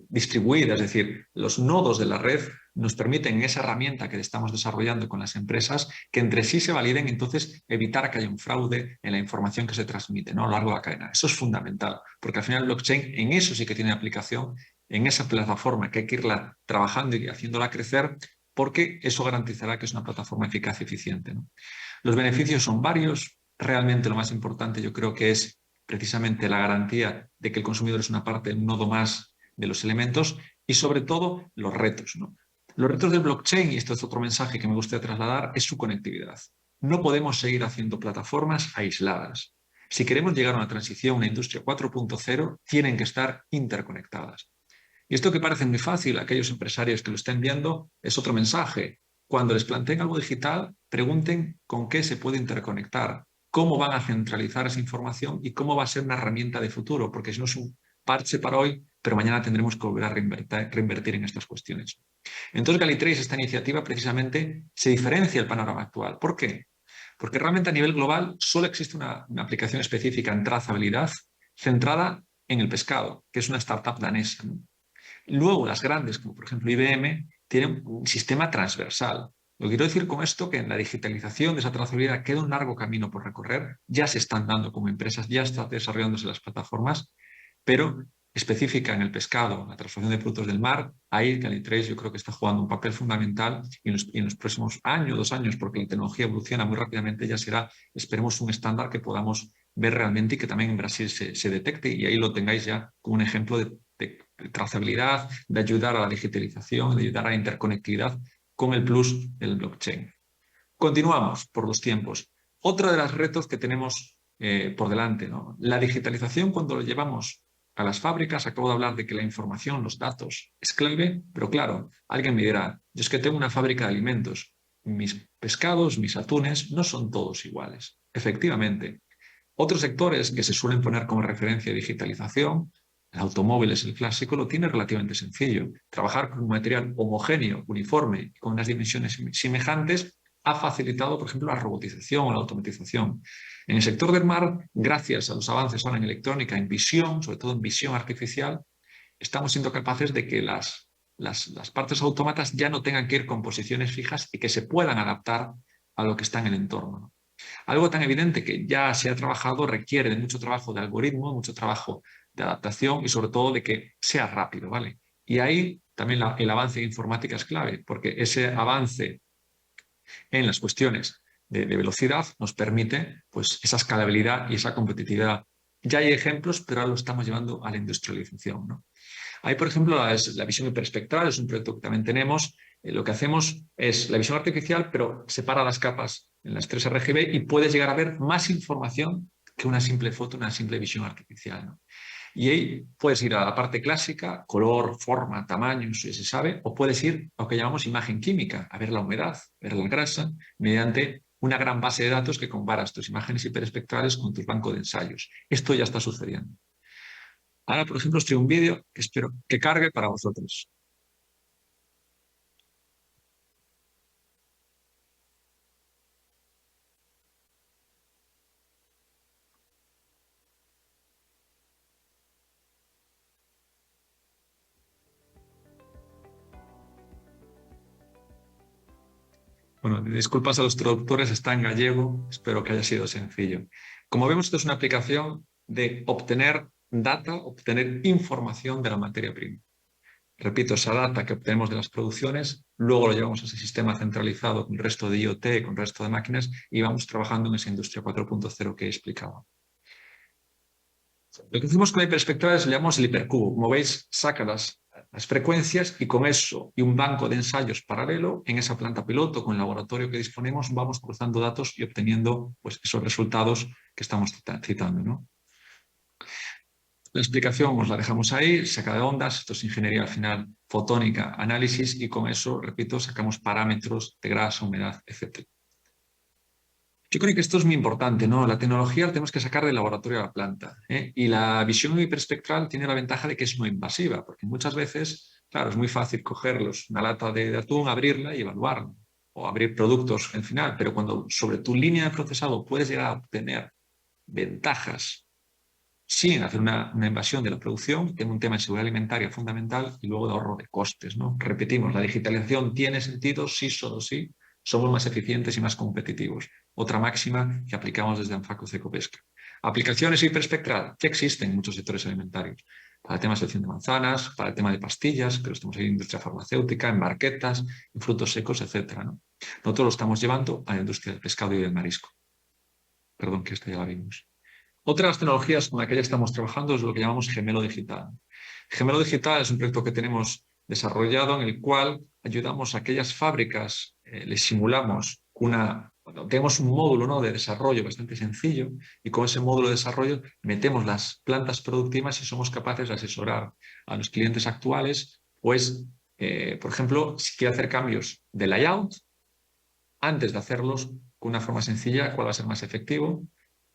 distribuida, es decir, los nodos de la red nos permiten, en esa herramienta que estamos desarrollando con las empresas, que entre sí se validen, entonces evitar que haya un fraude en la información que se transmite, ¿no?, a lo largo de la cadena. Eso es fundamental, porque al final el blockchain en eso sí que tiene aplicación, en esa plataforma que hay que irla trabajando y haciéndola crecer, porque eso garantizará que es una plataforma eficaz y eficiente, ¿no? Los beneficios son varios. Realmente lo más importante yo creo que es precisamente la garantía de que el consumidor es una parte, un nodo más de los elementos y sobre todo los retos, ¿no? Los retos del blockchain, y esto es otro mensaje que me gustaría trasladar, es su conectividad. No podemos seguir haciendo plataformas aisladas. Si queremos llegar a una transición, una industria 4.0, tienen que estar interconectadas. Y esto que parece muy fácil a aquellos empresarios que lo estén viendo, es otro mensaje. Cuando les planteen algo digital, pregunten con qué se puede interconectar, cómo van a centralizar esa información y cómo va a ser una herramienta de futuro, porque si no es un parche para hoy, pero mañana tendremos que volver a reinvertir en estas cuestiones. Entonces, Galitrace, esta iniciativa precisamente se diferencia del panorama actual. ¿Por qué? Porque realmente a nivel global solo existe una aplicación específica en trazabilidad centrada en el pescado, que es una startup danesa, ¿no? Luego, las grandes, como por ejemplo IBM, tienen un sistema transversal. Lo que quiero decir con esto que en la digitalización de esa trazabilidad queda un largo camino por recorrer, ya se están dando como empresas, ya están desarrollándose las plataformas, pero específica en el pescado, la transformación de productos del mar, ahí Galitrace yo creo que está jugando un papel fundamental y en los próximos años, 2 años, porque la tecnología evoluciona muy rápidamente, ya será, esperemos, un estándar que podamos ver realmente y que también en Brasil se detecte y ahí lo tengáis ya como un ejemplo de trazabilidad, de ayudar a la digitalización, de ayudar a la interconectividad con el plus del blockchain. Continuamos por los tiempos. Otro de los retos que tenemos por delante, ¿no? La digitalización, cuando lo llevamos a las fábricas, acabo de hablar de que la información, los datos, es clave, pero claro, alguien me dirá, yo es que tengo una fábrica de alimentos, mis pescados, mis atunes, no son todos iguales. Efectivamente. Otros sectores que se suelen poner como referencia de digitalización, el automóvil es el clásico, lo tiene relativamente sencillo. Trabajar con un material homogéneo, uniforme, con unas dimensiones semejantes, ha facilitado, por ejemplo, la robotización o la automatización. En el sector del mar, gracias a los avances ahora en electrónica, en visión, sobre todo en visión artificial, estamos siendo capaces de que las partes autómatas ya no tengan que ir con posiciones fijas y que se puedan adaptar a lo que está en el entorno. Algo tan evidente que ya se ha trabajado requiere de mucho trabajo de algoritmo, mucho trabajo de adaptación y sobre todo de que sea rápido, ¿vale? Y ahí también el avance en informática es clave, porque ese avance en las cuestiones de velocidad nos permite pues, esa escalabilidad y esa competitividad. Ya hay ejemplos, pero ahora lo estamos llevando a la industrialización, ¿no? Hay, por ejemplo, la visión hiperespectral, es un proyecto que también tenemos. Lo que hacemos es la visión artificial, pero separa las capas en las 3 RGB y puedes llegar a ver más información que una simple foto, una simple visión artificial, ¿no? Y ahí puedes ir a la parte clásica, color, forma, tamaño, si se sabe, o puedes ir a lo que llamamos imagen química, a ver la humedad, ver la grasa, mediante una gran base de datos que comparas tus imágenes hiperespectrales con tu banco de ensayos. Esto ya está sucediendo. Ahora, por ejemplo, os traigo un vídeo que espero que cargue para vosotros. Bueno, disculpas a los traductores, está en gallego, espero que haya sido sencillo. Como vemos, esto es una aplicación de obtener data, obtener información de la materia prima. Repito, esa data que obtenemos de las producciones, luego lo llevamos a ese sistema centralizado con el resto de IoT, con el resto de máquinas y vamos trabajando en esa industria 4.0 que he explicado. Lo que hicimos con la hiperespectral es le llamamos el hipercubo. Como veis, saca las frecuencias y con eso y un banco de ensayos paralelo, en esa planta piloto, con el laboratorio que disponemos, vamos cruzando datos y obteniendo pues, esos resultados que estamos citando, ¿no? La explicación os la dejamos ahí, saca de ondas, esto es ingeniería al final fotónica, análisis y con eso, repito, sacamos parámetros de grasa, humedad, etc. Yo creo que esto es muy importante, ¿no? La tecnología la tenemos que sacar del laboratorio a la planta, ¿eh? Y la visión hiperespectral tiene la ventaja de que es no invasiva, porque muchas veces, claro, es muy fácil cogerlos, una lata de atún, abrirla y evaluarla, o abrir productos en final, pero cuando sobre tu línea de procesado puedes llegar a obtener ventajas sin hacer una invasión de la producción, tengo un tema de seguridad alimentaria fundamental y luego de ahorro de costes, ¿no? Repetimos, la digitalización tiene sentido si solo si somos más eficientes y más competitivos. Otra máxima que aplicamos desde Anfaco Ecopesca. Aplicaciones hiperespectral que existen en muchos sectores alimentarios. Para el tema de selección de manzanas, para el tema de pastillas, pero estamos ahí en industria farmacéutica, en marquetas, en frutos secos, etc., ¿no? Nosotros lo estamos llevando a la industria del pescado y del marisco. Perdón, que esta ya la vimos. Otra de las tecnologías con la que ya estamos trabajando es lo que llamamos gemelo digital. Gemelo digital es un proyecto que tenemos desarrollado en el cual ayudamos a aquellas fábricas, les simulamos tenemos un módulo, ¿no?, de desarrollo bastante sencillo, y con ese módulo de desarrollo metemos las plantas productivas y somos capaces de asesorar a los clientes actuales, pues, por ejemplo, si quiere hacer cambios de layout, antes de hacerlos con una forma sencilla, cuál va a ser más efectivo,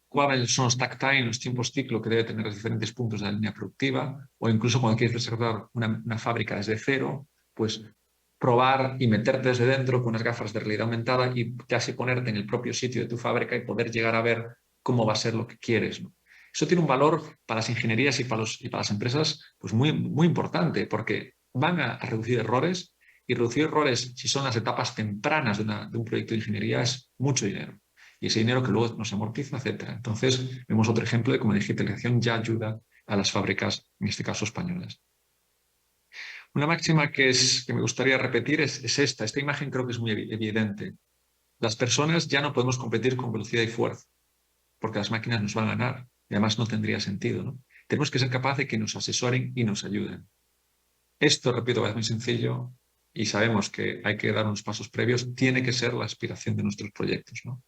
cuáles son los takt time, los tiempos ciclo que debe tener los diferentes puntos de la línea productiva, o incluso cuando quieres desarrollar una fábrica desde cero, pues probar y meterte desde dentro con unas gafas de realidad aumentada y casi ponerte en el propio sitio de tu fábrica y poder llegar a ver cómo va a ser lo que quieres, ¿no? Eso tiene un valor para las ingenierías y para las empresas pues muy, muy importante, porque van a reducir errores, y reducir errores, si son las etapas tempranas de un proyecto de ingeniería, es mucho dinero. Y ese dinero que luego nos amortiza, etc. Entonces, vemos otro ejemplo de cómo la digitalización ya ayuda a las fábricas, en este caso españolas. Una máxima que me gustaría repetir es esta. Esta imagen creo que es muy evidente. Las personas ya no podemos competir con velocidad y fuerza, porque las máquinas nos van a ganar. Y además no tendría sentido, ¿no? Tenemos que ser capaces de que nos asesoren y nos ayuden. Esto, repito, es muy sencillo y sabemos que hay que dar unos pasos previos. Tiene que ser la aspiración de nuestros proyectos, ¿no?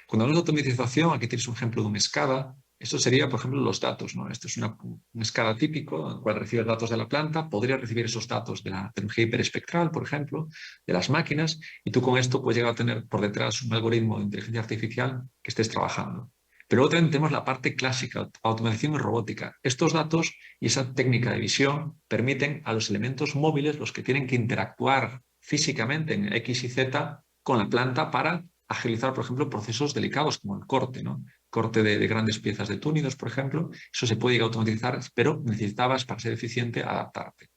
Cuando hablamos de automatización, aquí tienes un ejemplo de un SCADA. Esto sería, por ejemplo, los datos, ¿no? Esto es un SCADA típico, en el cual recibes datos de la planta, podría recibir esos datos de la tecnología hiperespectral, por ejemplo, de las máquinas, y tú con esto puedes llegar a tener por detrás un algoritmo de inteligencia artificial que estés trabajando. Pero luego también tenemos la parte clásica, automatización y robótica. Estos datos y esa técnica de visión permiten a los elementos móviles, los que tienen que interactuar físicamente en X y Z con la planta, para agilizar, por ejemplo, procesos delicados como el corte, ¿no? Corte de grandes piezas de túnidos, por ejemplo. Eso se puede llegar a automatizar, pero necesitabas, para ser eficiente, adaptarte.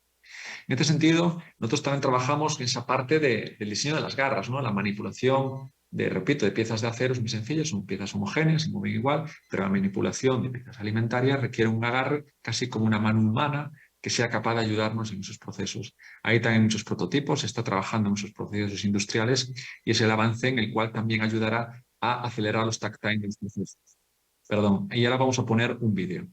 En este sentido, nosotros también trabajamos en esa parte del diseño de las garras, ¿no? La manipulación repito, de piezas de acero es muy sencillo, son piezas homogéneas, se mueven igual, pero la manipulación de piezas alimentarias requiere un agarre casi como una mano humana que sea capaz de ayudarnos en esos procesos. Hay también muchos prototipos, se está trabajando en muchos procesos industriales y es el avance en el cual también ayudará a acelerar los takt time de los procesos. Perdón, y ahora vamos a poner un vídeo.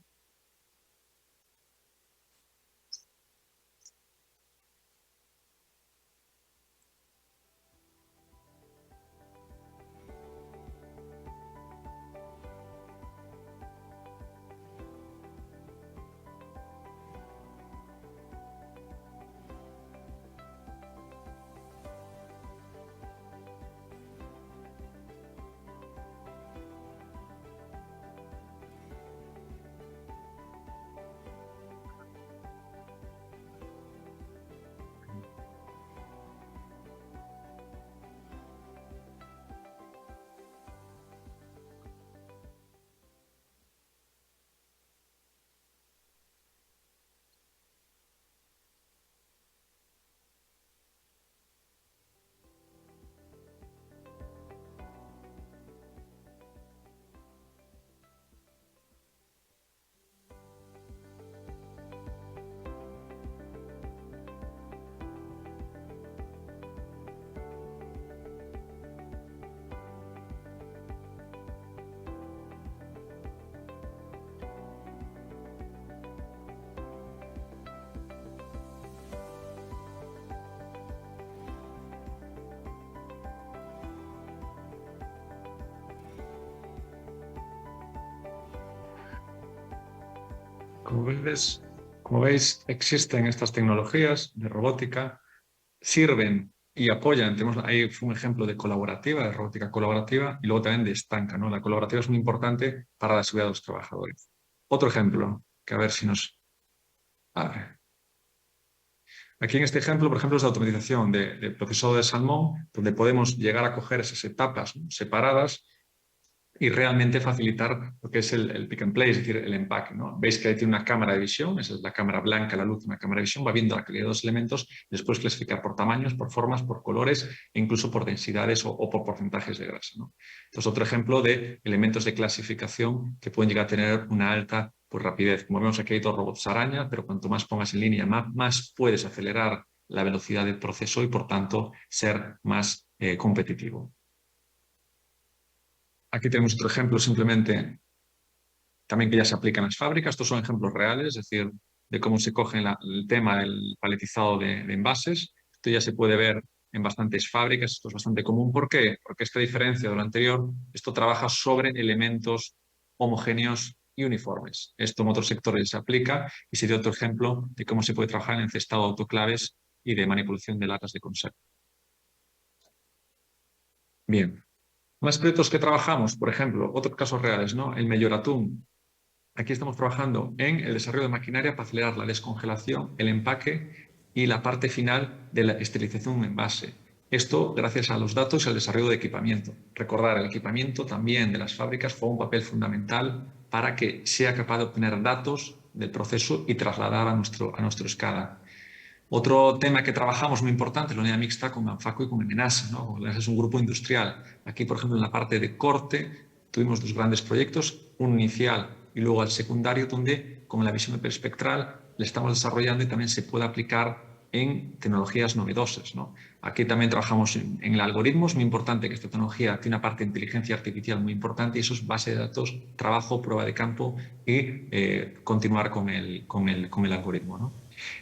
Como veis, existen estas tecnologías de robótica, sirven y apoyan. Ahí fue un ejemplo de colaborativa, de robótica colaborativa, y luego también de estanca, ¿no? La colaborativa es muy importante para la seguridad de los trabajadores. Otro ejemplo, que a ver si nos... Aquí en este ejemplo, por ejemplo, es la automatización de procesado de salmón, donde podemos llegar a coger esas etapas, ¿no?, separadas, y realmente facilitar lo que es el pick and play, es decir, el empaque, ¿no? Veis que ahí tiene una cámara de visión, esa es la cámara blanca, la luz, una cámara de visión, va viendo la calidad de los elementos, después clasificar por tamaños, por formas, por colores, e incluso por densidades o por porcentajes de grasa, ¿no? Entonces, otro ejemplo de elementos de clasificación que pueden llegar a tener una alta, pues, rapidez. Como vemos aquí hay dos robots araña, pero cuanto más pongas en línea, más puedes acelerar la velocidad del proceso y, por tanto, ser más competitivo. Aquí tenemos otro ejemplo simplemente también que ya se aplica en las fábricas. Estos son ejemplos reales, es decir, de cómo se coge el tema del paletizado de envases. Esto ya se puede ver en bastantes fábricas, esto es bastante común. ¿Por qué? Porque esta diferencia de lo anterior, esto trabaja sobre elementos homogéneos y uniformes. Esto en otros sectores se aplica y sería otro ejemplo de cómo se puede trabajar en encestado de autoclaves y de manipulación de latas de conserva. Bien. Más proyectos que trabajamos, por ejemplo, otros casos reales, ¿no? El Melloratún. Aquí estamos trabajando en el desarrollo de maquinaria para acelerar la descongelación, el empaque y la parte final de la esterilización en envase. Esto gracias a los datos y al desarrollo de equipamiento. Recordar, el equipamiento también de las fábricas fue un papel fundamental para que sea capaz de obtener datos del proceso y trasladar a nuestro escala. Otro tema que trabajamos muy importante es la unidad mixta con Anfaco y con Emenasa, ¿no? Es un grupo industrial. Aquí, por ejemplo, en la parte de corte tuvimos dos grandes proyectos, un inicial y luego al secundario, donde con la visión hiperespectral le estamos desarrollando y también se puede aplicar en tecnologías novedosas, ¿no? Aquí también trabajamos en el algoritmo. Es muy importante que esta tecnología tiene una parte de inteligencia artificial muy importante y eso es base de datos, trabajo, prueba de campo y continuar con el algoritmo, ¿no?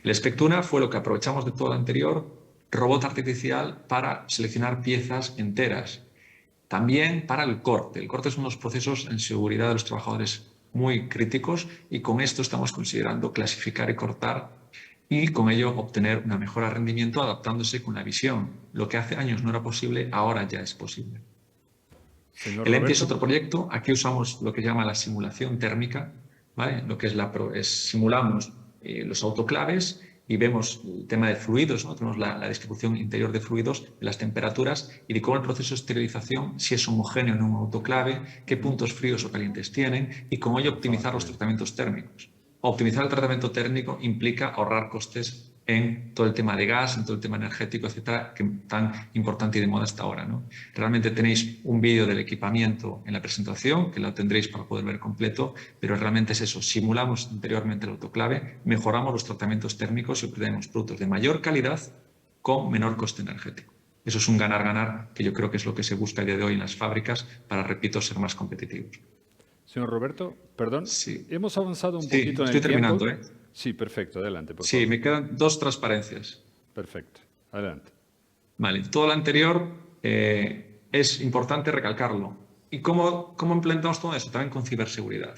El Spectuna fue lo que aprovechamos de todo lo anterior, robot artificial para seleccionar piezas enteras. También para el corte. El corte es uno de los procesos en seguridad de los trabajadores muy críticos y con esto estamos considerando clasificar y cortar y con ello obtener una mejora de rendimiento adaptándose con la visión. Lo que hace años no era posible, ahora ya es posible. Señor El ENTI es Roberto. otro proyecto. Aquí usamos lo que llama la simulación térmica, ¿vale? Lo que simulamos los autoclaves y vemos el tema de fluidos, ¿no? Tenemos la distribución interior de fluidos, de las temperaturas y de cómo el proceso de esterilización, si es homogéneo en un autoclave, qué puntos fríos o calientes tienen y con ello optimizar los tratamientos térmicos. Optimizar el tratamiento térmico implica ahorrar costes en todo el tema de gas, en todo el tema energético, etcétera, que tan importante y de moda hasta ahora, ¿no? Realmente tenéis un vídeo del equipamiento en la presentación, que lo tendréis para poder ver completo, pero realmente es eso, simulamos anteriormente el autoclave, mejoramos los tratamientos térmicos y obtenemos productos de mayor calidad con menor coste energético. Eso es un ganar-ganar que yo creo que es lo que se busca a día de hoy en las fábricas para, repito, ser más competitivos. Señor Roberto, perdón, Sí. hemos avanzado un Sí, poquito en estoy el tiempo. terminando, ¿eh? Sí, perfecto, adelante, por Sí, favor. me quedan dos transparencias. Perfecto, adelante. Vale, todo lo anterior es importante recalcarlo. ¿Y cómo implementamos todo eso? También con ciberseguridad.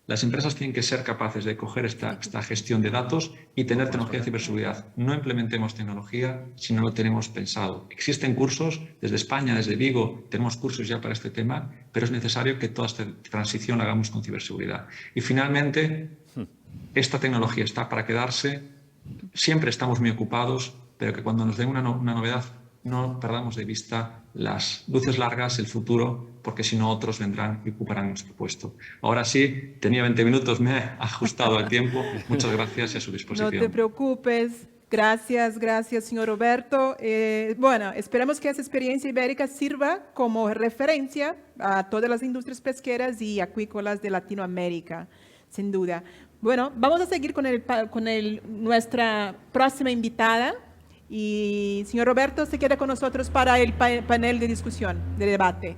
Las empresas tienen que ser capaces de coger esta gestión de datos y tener tecnología de ciberseguridad. No implementemos tecnología si no lo tenemos pensado. Existen cursos, desde España, desde Vigo, tenemos cursos ya para este tema, pero es necesario que toda esta transición la hagamos con ciberseguridad. Y finalmente, esta tecnología está para quedarse. Siempre estamos muy ocupados, pero que cuando nos den una novedad no perdamos de vista las luces largas, el futuro, porque si no otros vendrán y ocuparán nuestro puesto. Ahora sí, tenía 20 minutos, me he ajustado al tiempo. Muchas gracias y a su No disposición. te preocupes. Gracias, gracias, señor Roberto. Bueno, esperamos que esa experiencia ibérica sirva como referencia a todas las industrias pesqueras y acuícolas de Latinoamérica, sin duda. Bueno, vamos a seguir con nuestra próxima invitada. Y, señor Roberto, se queda con nosotros para el panel de discusión, de debate.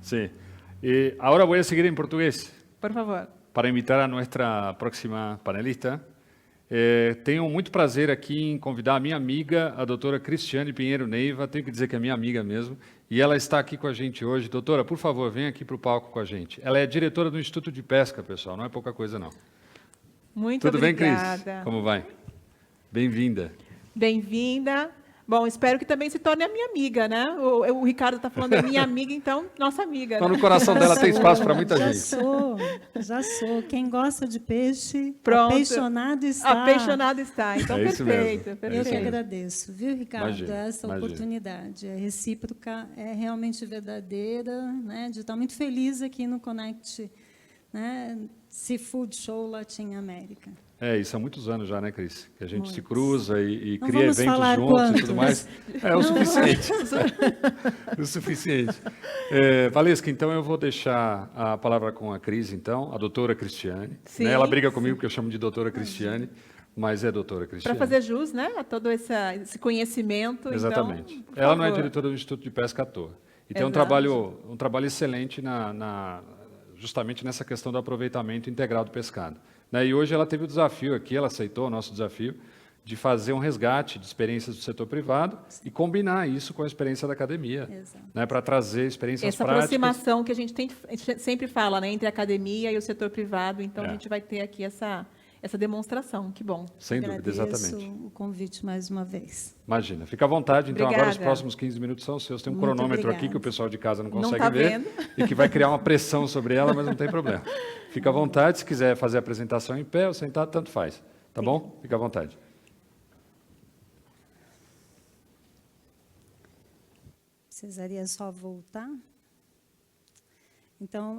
Sí. Ahora voy a seguir en portugués Por favor. para invitar a nuestra próxima panelista. Tenho muito prazer aqui em convidar a minha amiga, a doutora Cristiane Pinheiro Neiva. Tenho que dizer que é minha amiga mesmo. E ela está aqui com a gente hoje. Doutora, por favor, venha aqui para o palco com a gente. Ela é diretora do Instituto de Pesca, pessoal. Não é pouca coisa, não. Muito Tudo bem, obrigada. Cris? Como vai? Bem-vinda. Bem-vinda. Bom, espero que também se torne a minha amiga, né? O Ricardo está falando da minha amiga, então, nossa amiga. Então, Né? no coração dela tem espaço para muita Já gente. já sou. Quem gosta de peixe, Pronto. apaixonado está. Apaixonado está. Então, É isso perfeito. mesmo. perfeito. Eu que mesmo. agradeço, viu, Ricardo, Imagina, essa imagina. oportunidade. É recíproca, é realmente verdadeira, né, de estar muito feliz aqui no Connect, né, Seafood Show Latin América. Isso há muitos anos já, né, Cris? Que a gente se Muitos. cruza e Não cria vamos eventos falar juntos e quantos. tudo mais. É o suficiente. O suficiente. Valesca, então eu vou deixar a palavra com a Cris, então, a doutora Cristiane. Sim, Né? Ela briga comigo porque eu chamo de doutora Cristiane, mas é doutora Para Cristiane. fazer jus, né, a todo esse conhecimento. Exatamente. Então, por Ela não é favor. diretora do Instituto de Pesca à toa. E tem um Exato. trabalho excelente justamente nessa questão do aproveitamento integral do pescado. Né? E hoje ela teve o desafio aqui, ela aceitou o nosso desafio, de fazer um resgate de experiências do setor privado e combinar isso com a experiência da academia, né, para trazer experiências Essa práticas. aproximação que a gente sempre fala, né, entre a academia e o setor privado, então a gente vai ter aqui essa demonstração, que bom. Sem dúvida, exatamente. Agradeço o convite mais uma vez. Imagina, fica à vontade. Então, Obrigada. agora os próximos 15 minutos são seus. Tem um Muito cronômetro aqui obrigada. que o pessoal de casa não Não consegue tá ver vendo. e que vai criar uma pressão sobre ela, mas não tem problema. Fica à vontade, se quiser fazer a apresentação em pé ou sentado, tanto faz. Tá bom? Fica à vontade. Precisaria só voltar. Então,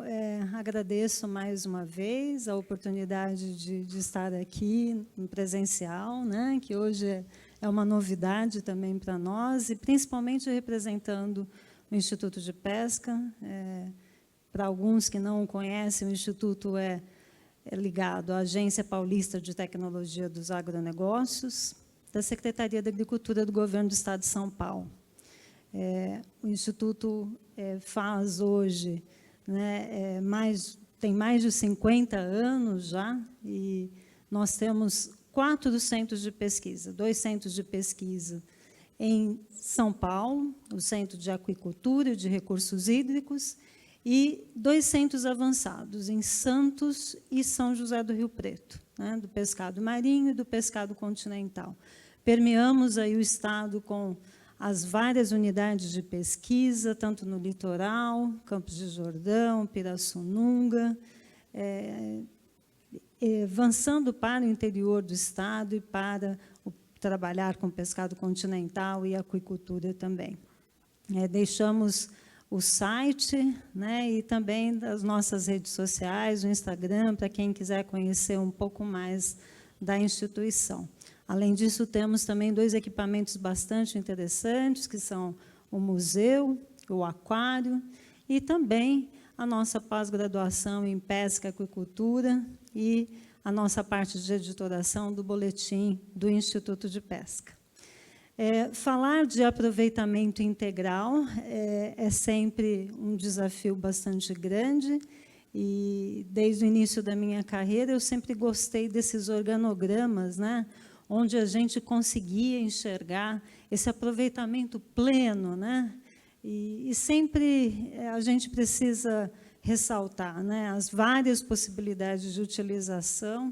agradeço mais uma vez a oportunidade de estar aqui em presencial, né, que hoje é uma novidade também para nós, e principalmente representando o Instituto de Pesca. Para alguns que não o conhecem, o Instituto é ligado à Agência Paulista de Tecnologia dos Agronegócios, da Secretaria da Agricultura do Governo do Estado de São Paulo. O Instituto faz hoje, né, tem mais de 50 anos já, e nós temos 4 centros de pesquisa, 2 centros de pesquisa em São Paulo, o Centro de Aquicultura e de Recursos Hídricos, e 2 centros avançados, em Santos e São José do Rio Preto, né, do pescado marinho e do pescado continental. Permeamos aí o Estado com as várias unidades de pesquisa, tanto no litoral, Campos de Jordão, Pirassununga, avançando para o interior do Estado e para trabalhar com pescado continental e aquicultura também. Deixamos o site, né, e também as nossas redes sociais, o Instagram, para quem quiser conhecer um pouco mais da instituição. Além disso, temos também 2 equipamentos bastante interessantes, que são o museu, o aquário, e também a nossa pós-graduação em pesca e aquicultura e a nossa parte de editoração do boletim do Instituto de Pesca. Falar de aproveitamento integral é sempre um desafio bastante grande, e desde o início da minha carreira eu sempre gostei desses organogramas, né, onde a gente conseguia enxergar esse aproveitamento pleno, né? E sempre a gente precisa ressaltar, né, as várias possibilidades de utilização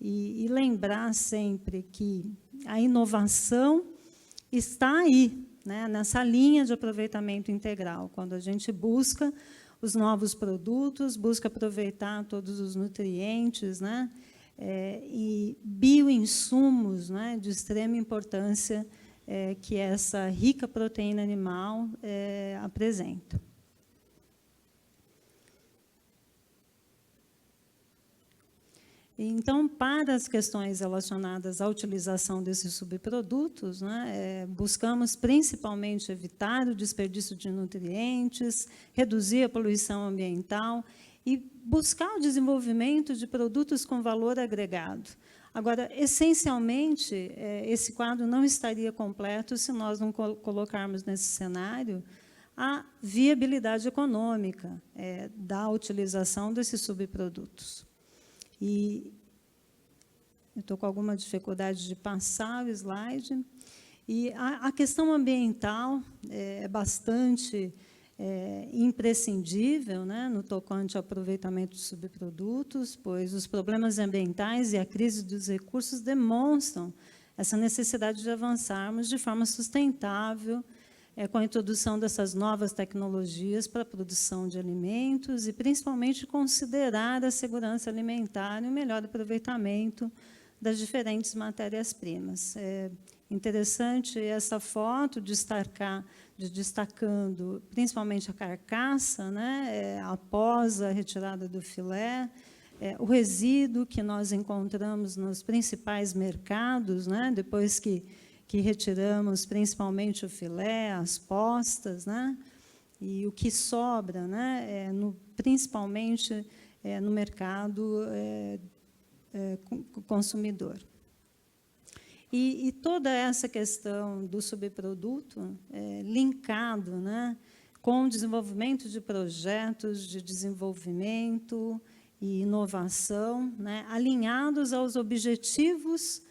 e lembrar sempre que a inovação está aí, né, nessa linha de aproveitamento integral, quando a gente busca os novos produtos, busca aproveitar todos os nutrientes, né, e bioinsumos, né, de extrema importância que essa rica proteína animal apresenta. Então, para as questões relacionadas à utilização desses subprodutos, né, buscamos principalmente evitar o desperdício de nutrientes, reduzir a poluição ambiental e buscar o desenvolvimento de produtos com valor agregado. Agora, essencialmente, esse quadro não estaria completo se nós não colocarmos nesse cenário a viabilidade econômica da utilização desses subprodutos. E eu estou com alguma dificuldade de passar o slide. E a questão ambiental é bastante imprescindível, né, no tocante ao aproveitamento de subprodutos, pois os problemas ambientais e a crise dos recursos demonstram essa necessidade de avançarmos de forma sustentável com a introdução dessas novas tecnologias para a produção de alimentos e, principalmente, considerar a segurança alimentar e o melhor aproveitamento das diferentes matérias-primas. É interessante essa foto destacando principalmente a carcaça, né, após a retirada do filé, o resíduo que nós encontramos nos principais mercados, né, depois que retiramos principalmente o filé, as postas, né, e o que sobra, né, principalmente no mercado consumidor. E toda essa questão do subproduto linkado, né, com desenvolvimento de projetos de desenvolvimento e inovação, né, alinhados aos objetivos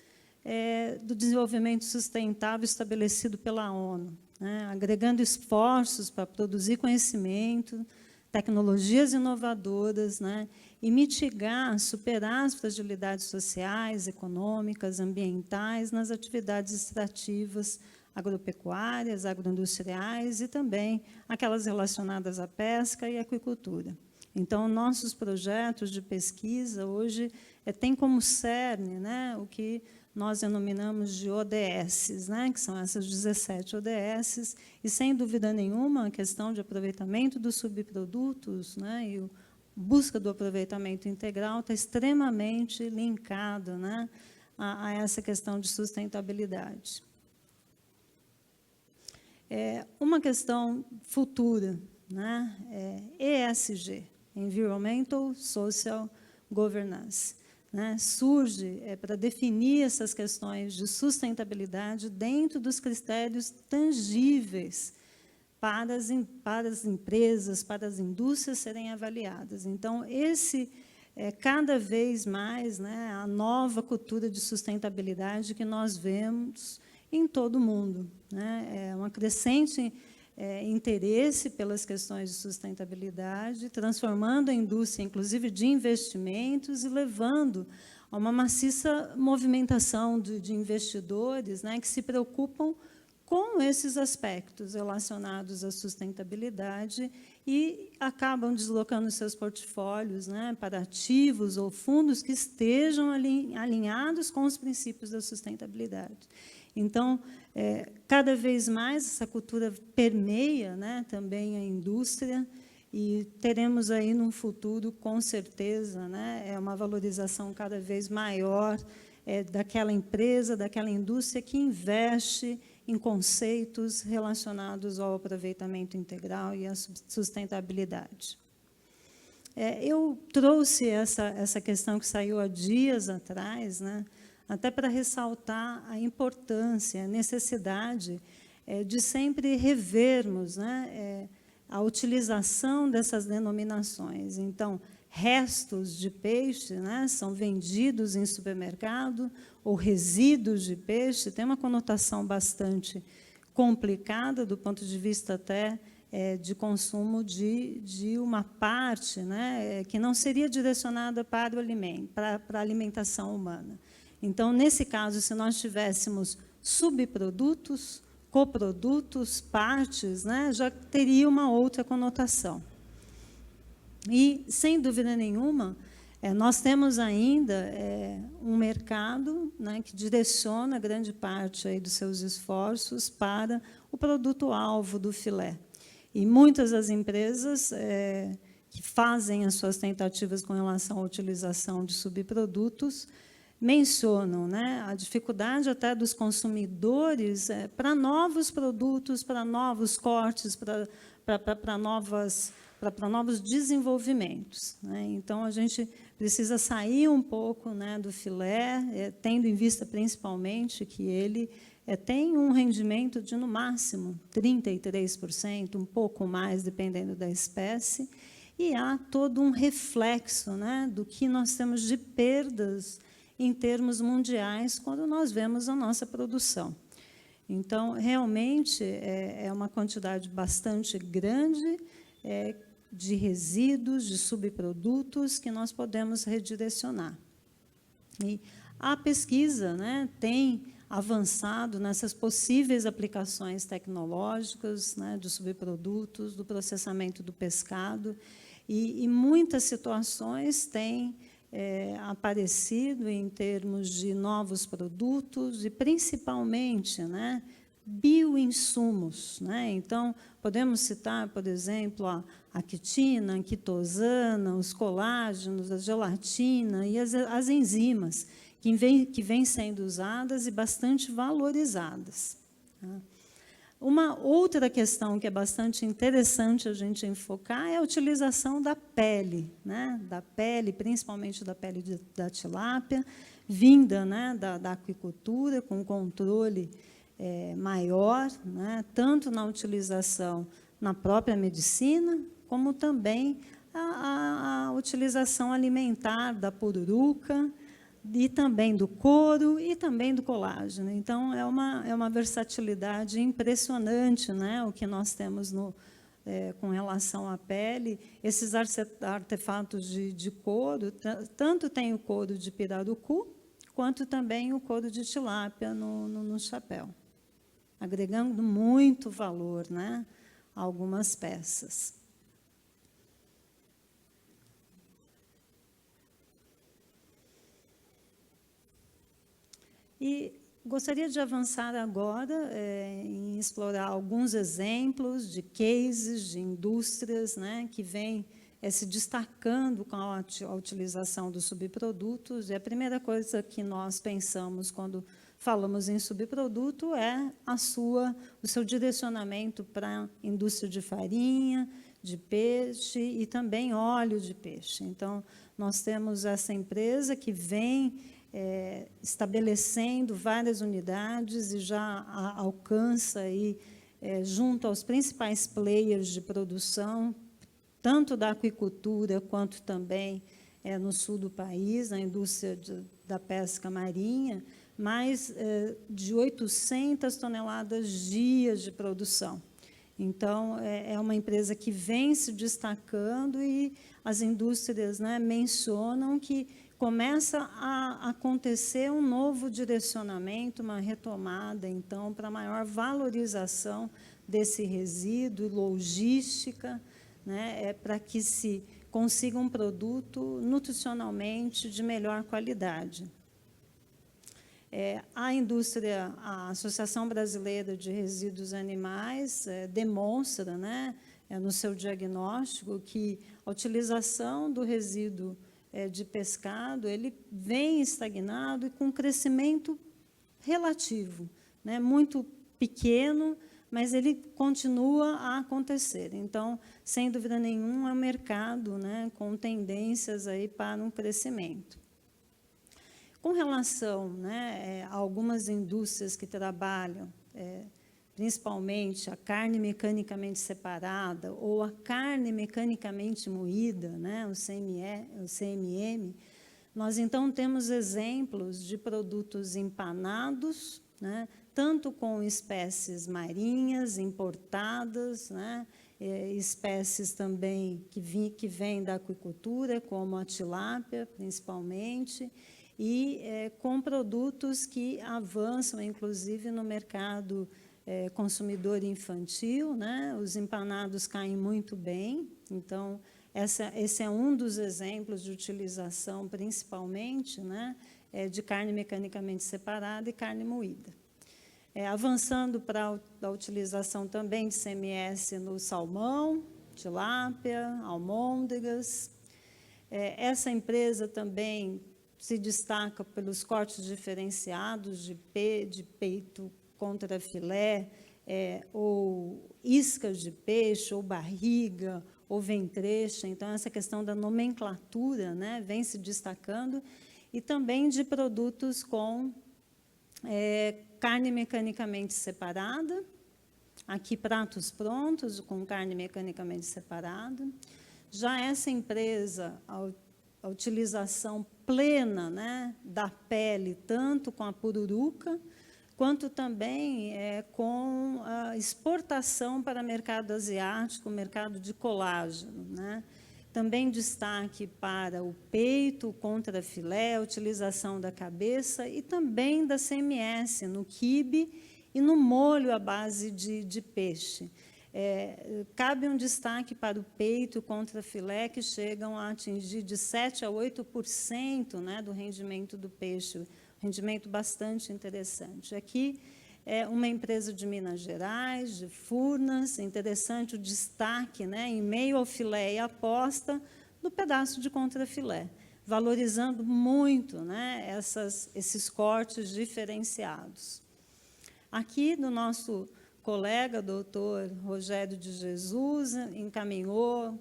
do desenvolvimento sustentável estabelecido pela ONU, né, agregando esforços para produzir conhecimento, tecnologias inovadoras, né, e mitigar, superar as fragilidades sociais, econômicas, ambientais nas atividades extrativas agropecuárias, agroindustriais e também aquelas relacionadas à pesca e aquicultura. Então, nossos projetos de pesquisa hoje têm como cerne, né, o que nós denominamos de ODSs, né, que são essas 17 ODSs, e, sem dúvida nenhuma, a questão de aproveitamento dos subprodutos, né, e busca do aproveitamento integral está extremamente linkado, né, a essa questão de sustentabilidade. Uma questão futura, né, ESG, Environmental Social Governance, né, surge para definir essas questões de sustentabilidade dentro dos critérios tangíveis para as empresas, para as indústrias serem avaliadas. Então, esse é cada vez mais, né, a nova cultura de sustentabilidade que nós vemos em todo o mundo, né? É um crescente interesse pelas questões de sustentabilidade, transformando a indústria, inclusive, de investimentos e levando a uma maciça movimentação de investidores, né, que se preocupam com esses aspectos relacionados à sustentabilidade e acabam deslocando seus portfólios, né, para ativos ou fundos que estejam alinhados com os princípios da sustentabilidade. Então, cada vez mais essa cultura permeia, né, também a indústria, e teremos aí, num futuro, com certeza, né, uma valorização cada vez maior daquela empresa, daquela indústria que investe em conceitos relacionados ao aproveitamento integral e à sustentabilidade. Eu trouxe essa questão que saiu há dias atrás, né, até para ressaltar a importância, a necessidade de sempre revermos, né, a utilização dessas denominações. Então, restos de peixe, né, são vendidos em supermercado, ou resíduos de peixe, tem uma conotação bastante complicada, do ponto de vista até de consumo de uma parte, né, que não seria direcionada para o alimento, para a alimentação humana. Então, nesse caso, se nós tivéssemos subprodutos, coprodutos, partes, né, já teria uma outra conotação. E, sem dúvida nenhuma, nós temos ainda um mercado, né, que direciona grande parte aí dos seus esforços para o produto-alvo do filé. E muitas das empresas que fazem as suas tentativas com relação à utilização de subprodutos mencionam, né, a dificuldade até dos consumidores para novos produtos, para novos cortes, para novos desenvolvimentos, né? Então, a gente precisa sair um pouco, né, do filé, tendo em vista, principalmente, que ele tem um rendimento de, no máximo, 33%, um pouco mais, dependendo da espécie, e há todo um reflexo, né, do que nós temos de perdas em termos mundiais quando nós vemos a nossa produção. Então, realmente, é uma quantidade bastante grande de resíduos, de subprodutos que nós podemos redirecionar. E a pesquisa, né, tem avançado nessas possíveis aplicações tecnológicas, né, dos subprodutos, do processamento do pescado, e muitas situações têm aparecido em termos de novos produtos e, principalmente, né, bioinsumos, né? Então, podemos citar, por exemplo, a quitina, a quitosana, os colágenos, a gelatina e as enzimas, que vêm sendo usadas e bastante valorizadas. Tá? Uma outra questão que é bastante interessante a gente enfocar é a utilização da pele, né? Da pele, principalmente da pele da tilápia, vinda, né, da aquicultura, com controle maior, né, tanto na utilização na própria medicina, como também a utilização alimentar da pururuca, e também do couro e também do colágeno. Então, é uma versatilidade impressionante, né, o que nós temos com relação à pele. Esses artefatos de couro, tanto tem o couro de pirarucu, quanto também o couro de tilápia no chapéu, agregando muito valor, né, a algumas peças. E gostaria de avançar agora em explorar alguns exemplos de cases, de indústrias, né, que vêm se destacando com a utilização dos subprodutos. E a primeira coisa que nós pensamos quando falamos em subproduto é o seu direcionamento para a indústria de farinha, de peixe e também óleo de peixe. Então, nós temos essa empresa que vem estabelecendo várias unidades e já alcança aí, junto aos principais players de produção, tanto da aquicultura quanto também no sul do país, na indústria da pesca marinha, mais de 800 toneladas dia de produção. Então, é uma empresa que vem se destacando e as indústrias, né, mencionam que começa a acontecer um novo direcionamento, uma retomada, então, para maior valorização desse resíduo, logística, né, para que se consiga um produto nutricionalmente de melhor qualidade. A Associação Brasileira de Resíduos Animais demonstra, né, no seu diagnóstico, que a utilização do resíduo de pescado, ele vem estagnado e com crescimento relativo, né, muito pequeno, mas ele continua a acontecer. Então, sem dúvida nenhuma, é um mercado, né, com tendências aí para um crescimento. Com relação, né, a algumas indústrias que trabalham, principalmente a carne mecanicamente separada ou a carne mecanicamente moída, né, o CMM, nós, então, temos exemplos de produtos empanados, né, tanto com espécies marinhas, importadas, né, espécies também que vêm da aquicultura, como a tilápia, principalmente, e com produtos que avançam, inclusive, no mercado consumidor infantil, né? Os empanados caem muito bem, então, esse é um dos exemplos de utilização, principalmente, né, de carne mecanicamente separada e carne moída. Avançando para a utilização também de CMS no salmão, tilápia, almôndegas. Essa empresa também se destaca pelos cortes diferenciados de peito contra filé, ou iscas de peixe, ou barriga, ou ventrecha. Então, essa questão da nomenclatura, né, vem se destacando, e também de produtos com carne mecanicamente separada, aqui pratos prontos com carne mecanicamente separada. Já essa empresa, a utilização plena, né, da pele, tanto com a pururuca, quanto também com a exportação para o mercado asiático, o mercado de colágeno, né? Também destaque para o peito contra filé, a utilização da cabeça e também da CMS, no quibe e no molho à base de peixe. Cabe um destaque para o peito contra filé, que chegam a atingir de 7% a 8%, né, do rendimento do peixe, rendimento bastante interessante. Aqui é uma empresa de Minas Gerais, de Furnas, interessante o destaque, né, em meio ao filé e aposta no pedaço de contrafilé, valorizando muito, né, esses cortes diferenciados. Aqui, no nosso colega, doutor Rogério de Jesus, encaminhou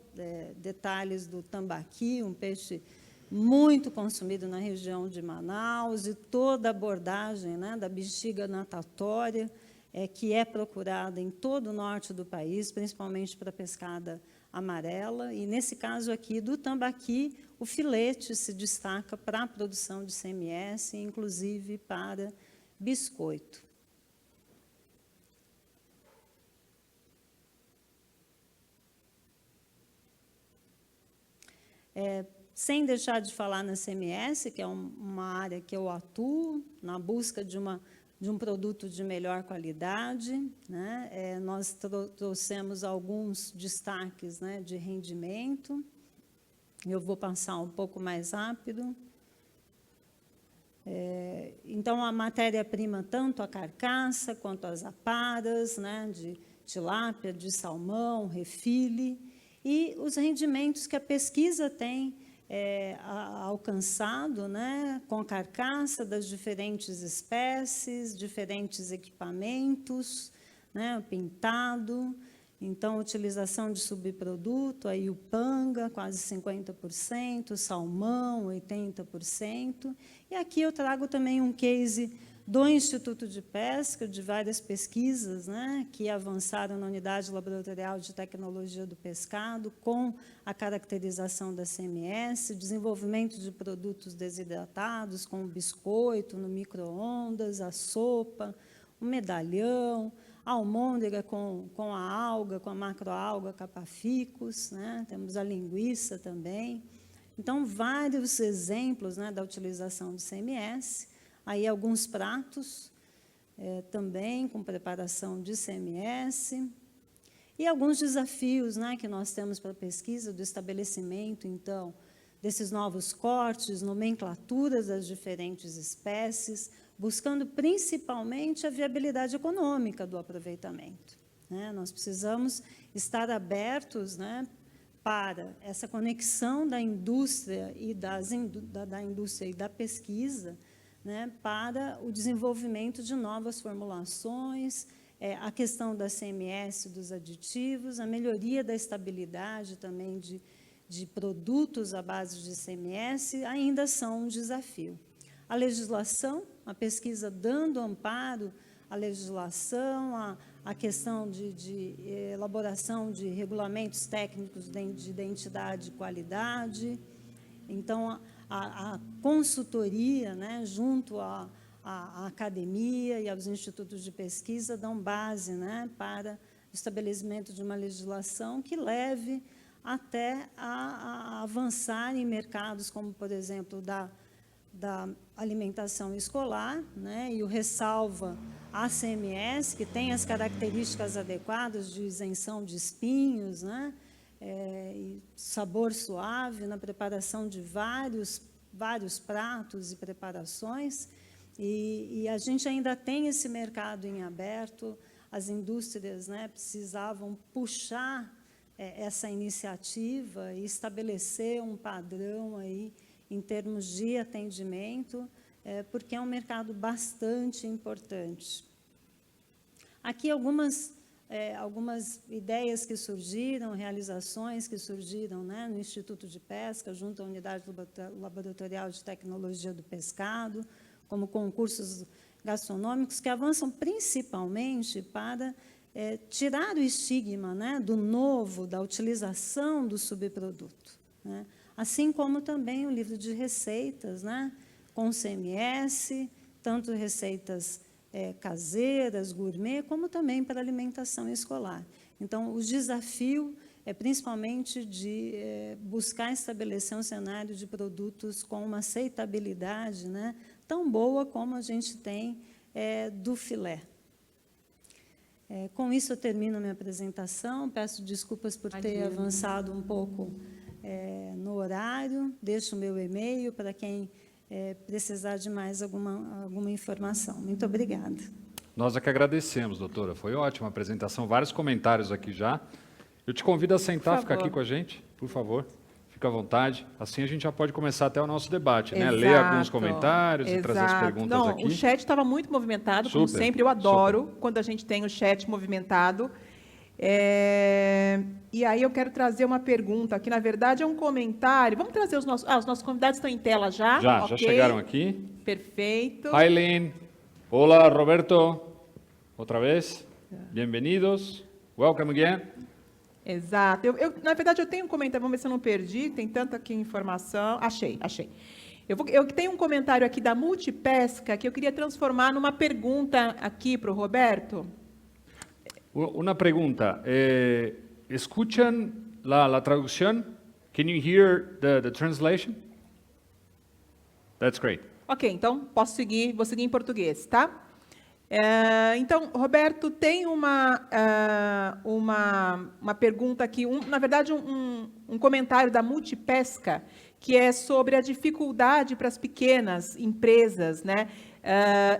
detalhes do tambaqui, um peixe muito consumido na região de Manaus, e toda a abordagem, né, da bexiga natatória, que é procurada em todo o norte do país, principalmente para a pescada amarela, e nesse caso aqui do tambaqui, o filete se destaca para a produção de CMS, inclusive para biscoito. Sem deixar de falar na CMS, que é uma área que eu atuo, na busca de um produto de melhor qualidade, né? Nós trouxemos alguns destaques, né, de rendimento. Eu vou passar um pouco mais rápido. Então, a matéria-prima, tanto a carcaça quanto as aparas, né, de tilápia, de salmão, refile, e os rendimentos que a pesquisa tem alcançado, né, com a carcaça das diferentes espécies, diferentes equipamentos, né, o pintado, então, utilização de subproduto, aí o panga, quase 50%, salmão, 80%, e aqui eu trago também um case do Instituto de Pesca, de várias pesquisas, né, que avançaram na Unidade Laboratorial de Tecnologia do Pescado, com a caracterização da CMS, desenvolvimento de produtos desidratados, como o biscoito no micro-ondas, a sopa, o medalhão, a almôndega com a alga, com a macroalga Capaficus, né, temos a linguiça também. Então, vários exemplos, né, da utilização de CMS. Aí alguns pratos também com preparação de CMS e alguns desafios, né, que nós temos para a pesquisa do estabelecimento, então, desses novos cortes, nomenclaturas das diferentes espécies, buscando principalmente a viabilidade econômica do aproveitamento, né? Nós precisamos estar abertos, né, para essa conexão da indústria e da indústria e da pesquisa, né, para o desenvolvimento de novas formulações, a questão da CMS, dos aditivos, a melhoria da estabilidade também de produtos à base de CMS, ainda são um desafio. A legislação, a pesquisa dando amparo à legislação, a questão de elaboração de regulamentos técnicos de identidade e qualidade. Então, a consultoria, né, junto à academia e aos institutos de pesquisa, dão base, né, para o estabelecimento de uma legislação que leve até a avançar em mercados como, por exemplo, da alimentação escolar, né, e o ressalva a CMS, que tem as características adequadas de isenção de espinhos, né, e sabor suave na preparação de vários pratos e preparações, e a gente ainda tem esse mercado em aberto, as indústrias, né, precisavam puxar essa iniciativa e estabelecer um padrão aí em termos de atendimento, porque é um mercado bastante importante. Aqui algumas ideias que surgiram, realizações que surgiram, né, no Instituto de Pesca, junto à Unidade Laboratorial de Tecnologia do Pescado, como concursos gastronômicos, que avançam principalmente para tirar o estigma, né, do novo, da utilização do subproduto, né, assim como também o livro de receitas, né, com CMS, tanto receitas caseiras, gourmet, como também para alimentação escolar. Então, o desafio é principalmente de buscar estabelecer um cenário de produtos com uma aceitabilidade, né, tão boa como a gente tem do filé. Com isso, eu termino a minha apresentação. Peço desculpas por ter avançado um pouco no horário. Deixo o meu e-mail para quem precisar de mais alguma informação. Muito obrigada. Nós é que agradecemos, doutora. Foi ótima a apresentação, vários comentários aqui já. Eu te convido a sentar, ficar aqui com a gente, por favor. Fica à vontade. Assim a gente já pode começar até o nosso debate, né? Ler alguns comentários e trazer as perguntas aqui. O chat estava muito movimentado, como sempre. Eu adoro quando a gente tem o chat movimentado. E aí eu quero trazer uma pergunta aqui, na verdade é um comentário. Vamos trazer os nossos convidados estão em tela já? Já chegaram aqui. Perfeito. Aileen. Olá, Roberto. Otra vez, bienvenidos, welcome again. Exato. Na verdade, eu tenho um comentário, vamos ver se eu não perdi, tem tanta aqui informação. Achei. Eu tenho um comentário aqui da Multipesca que eu queria transformar numa pergunta aqui para o Roberto. Una pregunta, ¿escuchan la traducción? Can you hear the translation? That's great. Ok, então vou seguir em português, tá? Então, Roberto, tem uma pergunta aqui, na verdade, um comentário da Multipesca, que é sobre a dificuldade para as pequenas empresas, né,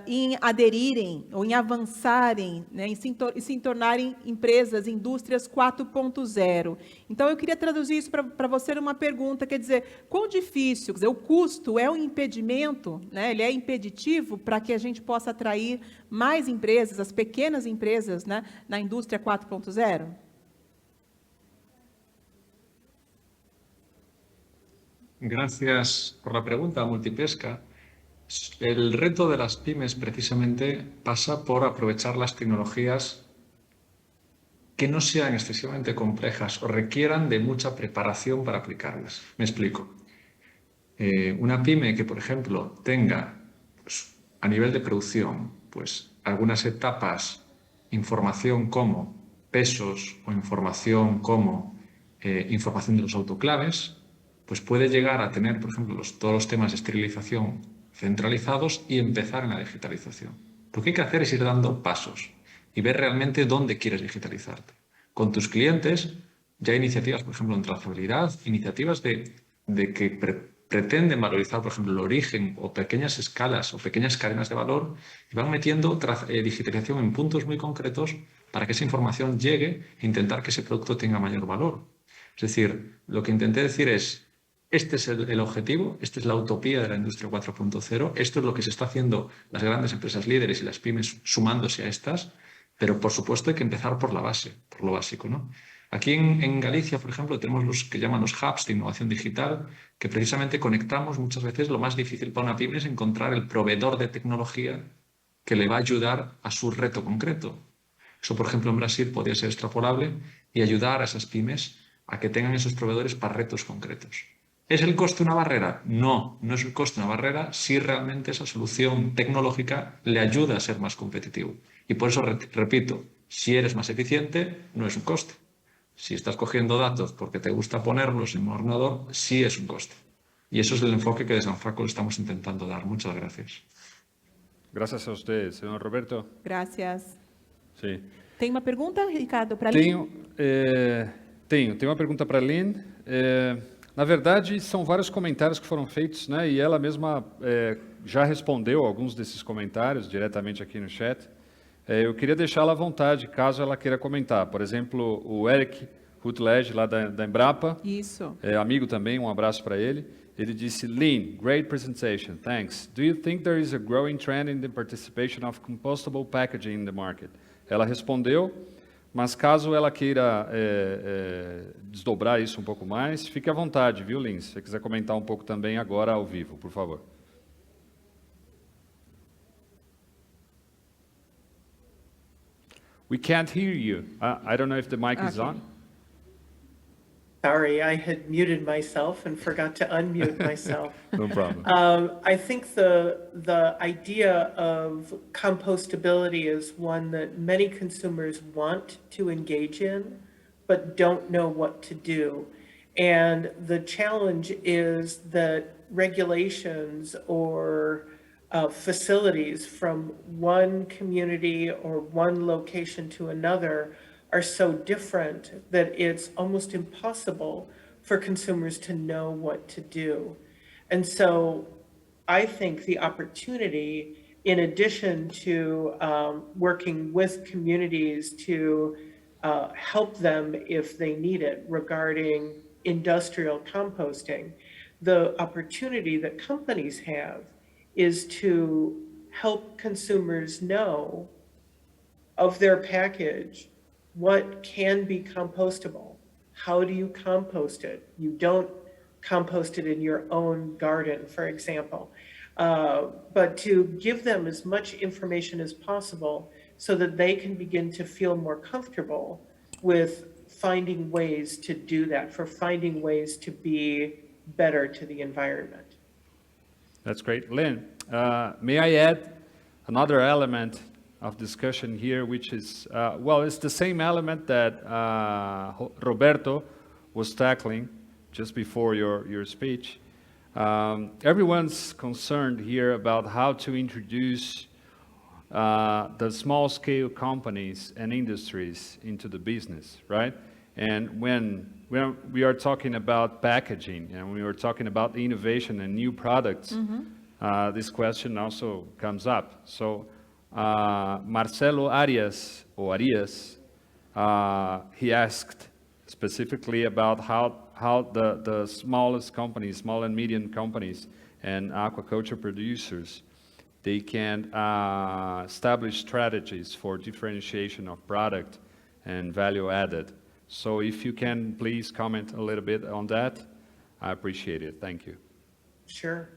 em aderirem ou em avançarem, né, em se tornarem empresas, indústrias 4.0. Então, eu queria traduzir isso para você numa pergunta, quer dizer, quão difícil, quer dizer, o custo é um impedimento, né, ele é impeditivo para que a gente possa atrair mais empresas, as pequenas empresas, né, na indústria 4.0? Gracias por la pregunta, Multipesca. El reto de las pymes precisamente pasa por aprovechar las tecnologías que no sean excesivamente complejas o requieran de mucha preparación para aplicarlas. Me explico. Una pyme que, por ejemplo, tenga pues, a nivel de producción pues, algunas etapas, información como pesos o información como información de los autoclaves, pues puede llegar a tener, por ejemplo, todos los temas de esterilización centralizados y empezar en la digitalización. Lo que hay que hacer es ir dando pasos y ver realmente dónde quieres digitalizarte. Con tus clientes ya hay iniciativas, por ejemplo, en trazabilidad, iniciativas de que pretenden valorizar, por ejemplo, el origen o pequeñas escalas o pequeñas cadenas de valor y van metiendo digitalización en puntos muy concretos para que esa información llegue e intentar que ese producto tenga mayor valor. Es decir, lo que intenté decir es, este es el objetivo, esta es la utopía de la industria 4.0, esto es lo que se está haciendo las grandes empresas líderes y las pymes sumándose a estas, pero por supuesto hay que empezar por la base, por lo básico, ¿no? Aquí en Galicia, por ejemplo, tenemos los que llaman los hubs de innovación digital, que precisamente conectamos muchas veces lo más difícil para una pyme es encontrar el proveedor de tecnología que le va a ayudar a su reto concreto. Eso, por ejemplo, en Brasil podría ser extrapolable y ayudar a esas pymes a que tengan esos proveedores para retos concretos. ¿Es el coste una barrera? No, no es el coste una barrera si realmente esa solución tecnológica le ayuda a ser más competitivo. Y por eso, repito, si eres más eficiente, no es un coste. Si estás cogiendo datos porque te gusta ponerlos en un ordenador, sí es un coste. Y eso es el enfoque que desde Anfaco estamos intentando dar. Muchas gracias. Gracias a usted, señor Roberto. Gracias. Sí. Tem uma pergunta, Ricardo, para a Lynn? Tenho uma pergunta para a Lynn. Na verdade, são vários comentários que foram feitos, né? E ela mesma já respondeu alguns desses comentários diretamente aqui no chat. Eu queria deixá-la à vontade, caso ela queira comentar. Por exemplo, o Eric Rutledge, lá da Embrapa. Isso. Amigo também, um abraço para ele. Ele disse, Lynn, great presentation, thanks. Do you think there is a growing trend in the participation of compostable packaging in the market? Ela respondeu, mas caso ela queira desdobrar isso um pouco mais, fique à vontade, viu, Lynn? Se você quiser comentar um pouco também agora ao vivo, por favor. We can't hear you. I don't know if the mic is on. Sorry, I had muted myself and forgot to unmute myself. No problem. I think the idea of compostability is one that many consumers want to engage in, but don't know what to do. And the challenge is that regulations or facilities from one community or one location to another are so different that it's almost impossible for consumers to know what to do. And so I think the opportunity, in addition to working with communities to help them if they need it regarding industrial composting, the opportunity that companies have is to help consumers know of their package what can be compostable. How do you compost it? You don't compost it in your own garden, for example, but to give them as much information as possible so that they can begin to feel more comfortable with finding ways to do that, for finding ways to be better to the environment. That's great. Lynn, may I add another element of discussion here, which is, well, it's the same element that Roberto was tackling just before your speech. Everyone's concerned here about how to introduce the small-scale companies and industries into the business, right? And when we are talking about packaging and we are talking about innovation and new products, this question also comes up. So Marcelo Arias, he asked specifically about how the smallest companies, small and medium companies and aquaculture producers, they can establish strategies for differentiation of product and value added. So if you can please comment a little bit on that, I appreciate it. Thank you. Sure.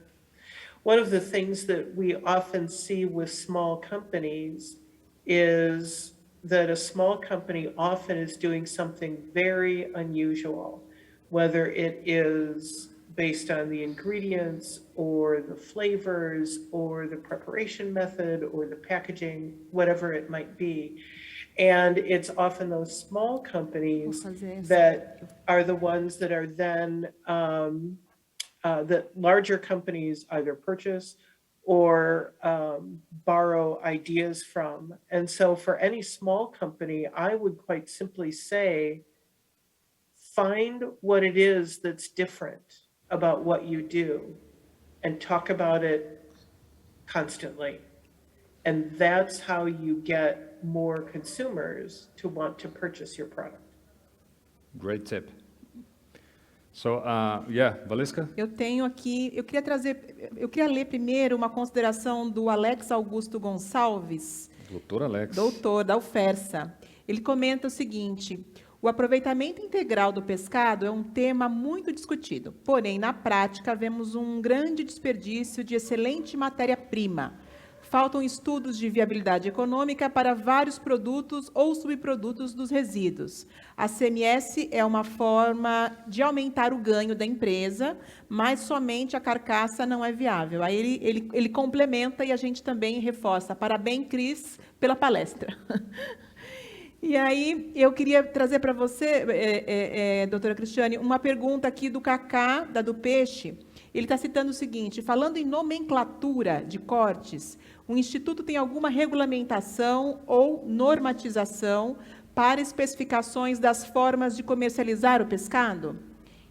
One of the things that we often see with small companies is that a small company often is doing something very unusual, whether it is based on the ingredients or the flavors or the preparation method or the packaging, whatever it might be. And it's often those small companies that are the ones that are then, that larger companies either purchase or borrow ideas from. And so for any small company, I would quite simply say, find what it is that's different about what you do and talk about it constantly. And that's how you get more consumers to want to purchase your product. Great tip. So, yeah, Valesca? Eu tenho aqui, eu queria ler primeiro uma consideração do Alex Augusto Gonçalves, Doutor Alex. doutor da UFERSA. Ele comenta o seguinte: o aproveitamento integral do pescado é um tema muito discutido, porém, na prática, vemos um grande desperdício de excelente matéria-prima. Faltam estudos de viabilidade econômica para vários produtos ou subprodutos dos resíduos. A CMS é uma forma de aumentar o ganho da empresa, mas somente a carcaça não é viável. Aí ele complementa e a gente também reforça. Parabéns, Cris, pela palestra. E aí, eu queria trazer para você, doutora Cristiane, uma pergunta aqui do Cacá, da do Peixe. Ele está citando o seguinte: falando em nomenclatura de cortes, o Instituto tem alguma regulamentação ou normatização para especificações das formas de comercializar o pescado?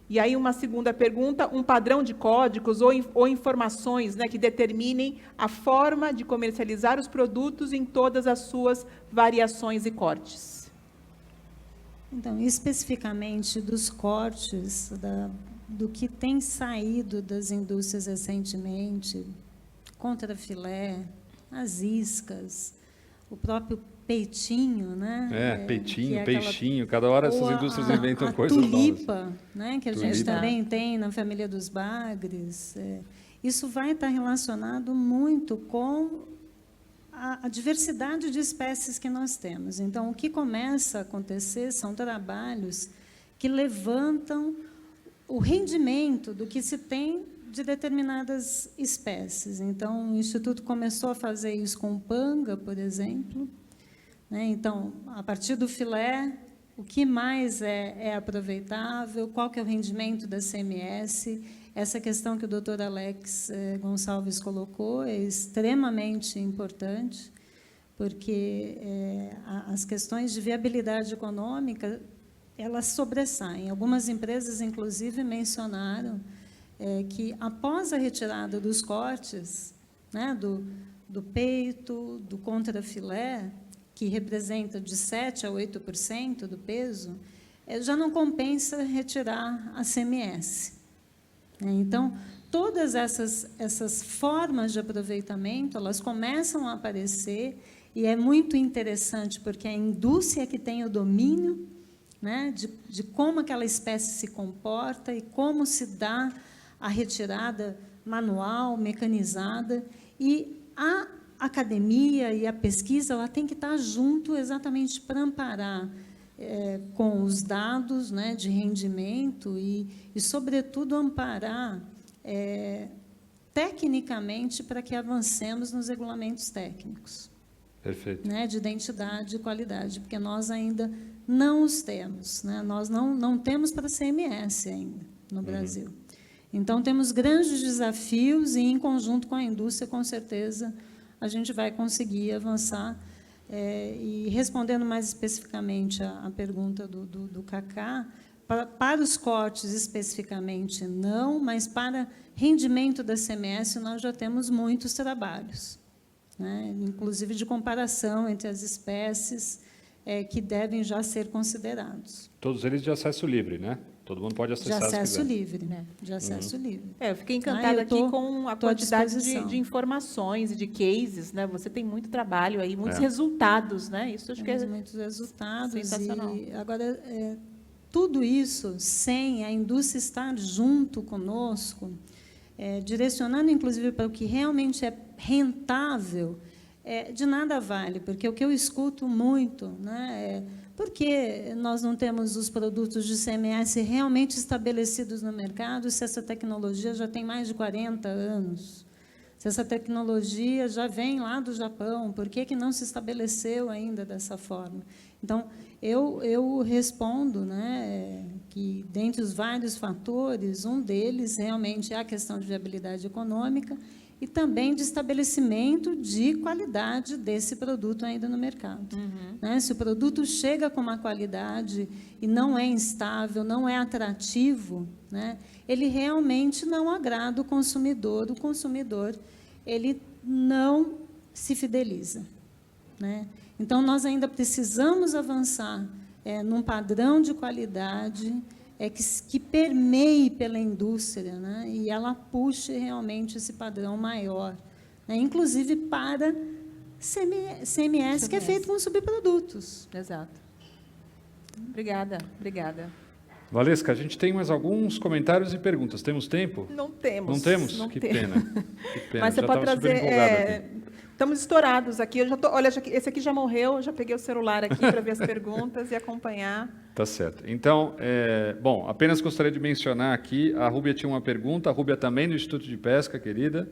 E aí, uma segunda pergunta, um padrão de códigos ou informações, né, que determinem a forma de comercializar os produtos em todas as suas variações e cortes. Então, especificamente dos cortes, do que tem saído das indústrias recentemente, contrafilé, as iscas, o próprio peitinho, né? Peitinho, peixinho, cada hora essas indústrias inventam coisas novas. A tulipa, né? Que a gente também tem na família dos bagres. Isso vai estar relacionado muito com a diversidade de espécies que nós temos. Então, o que começa a acontecer são trabalhos que levantam o rendimento do que se tem de determinadas espécies. Então, o Instituto começou a fazer isso com panga, por exemplo. Então, a partir do filé, o que mais é aproveitável, qual que é o rendimento da CMS, essa questão que o doutor Alex Gonçalves colocou é extremamente importante, porque as questões de viabilidade econômica, elas sobressaem. Algumas empresas, inclusive, mencionaram que, após a retirada dos cortes, né, do peito, do contrafilé, que representa de 7% a 8% do peso, já não compensa retirar a CMS. Então, todas essas formas de aproveitamento, elas começam a aparecer, e é muito interessante, porque a indústria que tem o domínio, né, de como aquela espécie se comporta e como se dá a retirada manual, mecanizada, e a academia e a pesquisa, ela tem que estar junto exatamente para amparar com os dados, né, de rendimento e, sobretudo, amparar tecnicamente para que avancemos nos regulamentos técnicos. Perfeito. Né, de identidade e qualidade, porque nós ainda não os temos, né? Nós não temos para CMS ainda no Brasil. Então, temos grandes desafios e, em conjunto com a indústria, com certeza, a gente vai conseguir avançar. E respondendo mais especificamente a pergunta do Cacá, para os cortes especificamente não, mas para rendimento da CMS nós já temos muitos trabalhos, né? Inclusive de comparação entre as espécies que devem já ser considerados. Todos eles de acesso livre, né? Todo mundo pode acessar. De acesso se quiser. livre, né? De acesso livre. Eu fiquei encantada aqui com a tô à quantidade disposição. de informações e de cases, né? Você tem muito trabalho aí, muitos resultados, né? Isso acho que Temos é muitos resultados. sensacional. E agora, tudo isso sem a indústria estar junto conosco, direcionando, inclusive, para o que realmente é rentável, de nada vale, porque o que eu escuto muito, né, por que nós não temos os produtos de CMS realmente estabelecidos no mercado se essa tecnologia já tem mais de 40 anos? Se essa tecnologia já vem lá do Japão, por que não se estabeleceu ainda dessa forma? Então, eu respondo, né, que, dentre os vários fatores, um deles realmente é a questão de viabilidade econômica e também de estabelecimento de qualidade desse produto ainda no mercado. Né? Se o produto chega com uma qualidade e não é instável, não é atrativo, né, ele realmente não agrada o consumidor ele não se fideliza. Né? Então, nós ainda precisamos avançar num padrão de qualidade que permeie pela indústria, né? E ela puxe realmente esse padrão maior, né? Inclusive para CMS, que é feito com subprodutos. Exato. Obrigada, obrigada. Valesca, a gente tem mais alguns comentários e perguntas. Temos tempo? Não temos. Não temos? Não Que temos. pena. Que pena. Mas você Já pode estava super trazer. empolgado aqui. Estamos estourados aqui. Eu já tô, olha, esse aqui já morreu. Eu já peguei o celular aqui para ver as perguntas e acompanhar. Tá certo. Então, bom, apenas gostaria de mencionar aqui, a Rúbia tinha uma pergunta, a Rúbia também do Instituto de Pesca, querida.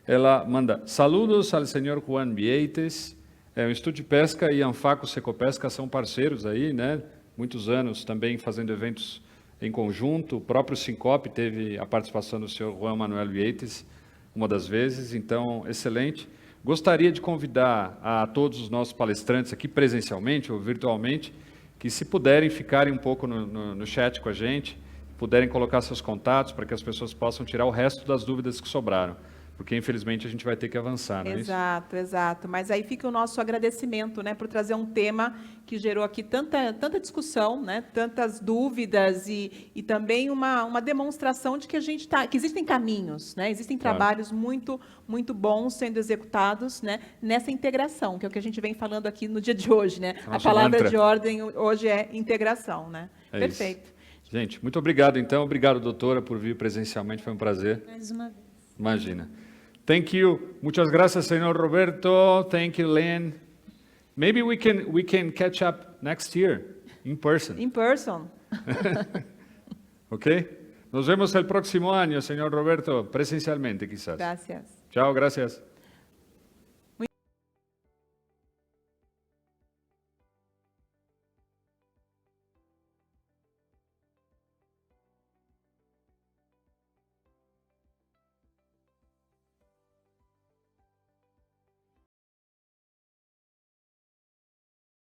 Ela manda, saludos ao senhor Juan Vieites. O Instituto de Pesca e a Anfaco Secopesca são parceiros aí, né? Muitos anos também fazendo eventos em conjunto. O próprio Sincope teve a participação do senhor Juan Manuel Vieites uma das vezes, então, excelente. Gostaria de convidar a todos os nossos palestrantes aqui presencialmente ou virtualmente, que se puderem ficarem um pouco no chat com a gente, puderem colocar seus contatos para que as pessoas possam tirar o resto das dúvidas que sobraram, porque infelizmente a gente vai ter que avançar, não é isso? Exato, exato. Mas aí fica o nosso agradecimento, né, por trazer um tema que gerou aqui tanta discussão, né, tantas dúvidas e também uma demonstração de que que existem caminhos, né, existem trabalhos muito bons sendo executados, né, nessa integração, que é o que a gente vem falando aqui no dia de hoje, né? Nosso a palavra mantra. de ordem hoje é integração, né? Perfeito. Isso. Gente, muito obrigado então, obrigado doutora por vir presencialmente, foi um prazer. Mais uma vez. Imagina. Thank you. Muchas gracias, señor Roberto. Thank you, Len. Maybe we can catch up next year in person. In person. ¿Ok? Nos vemos el próximo año, señor Roberto, presencialmente quizás. Gracias. Chao, gracias.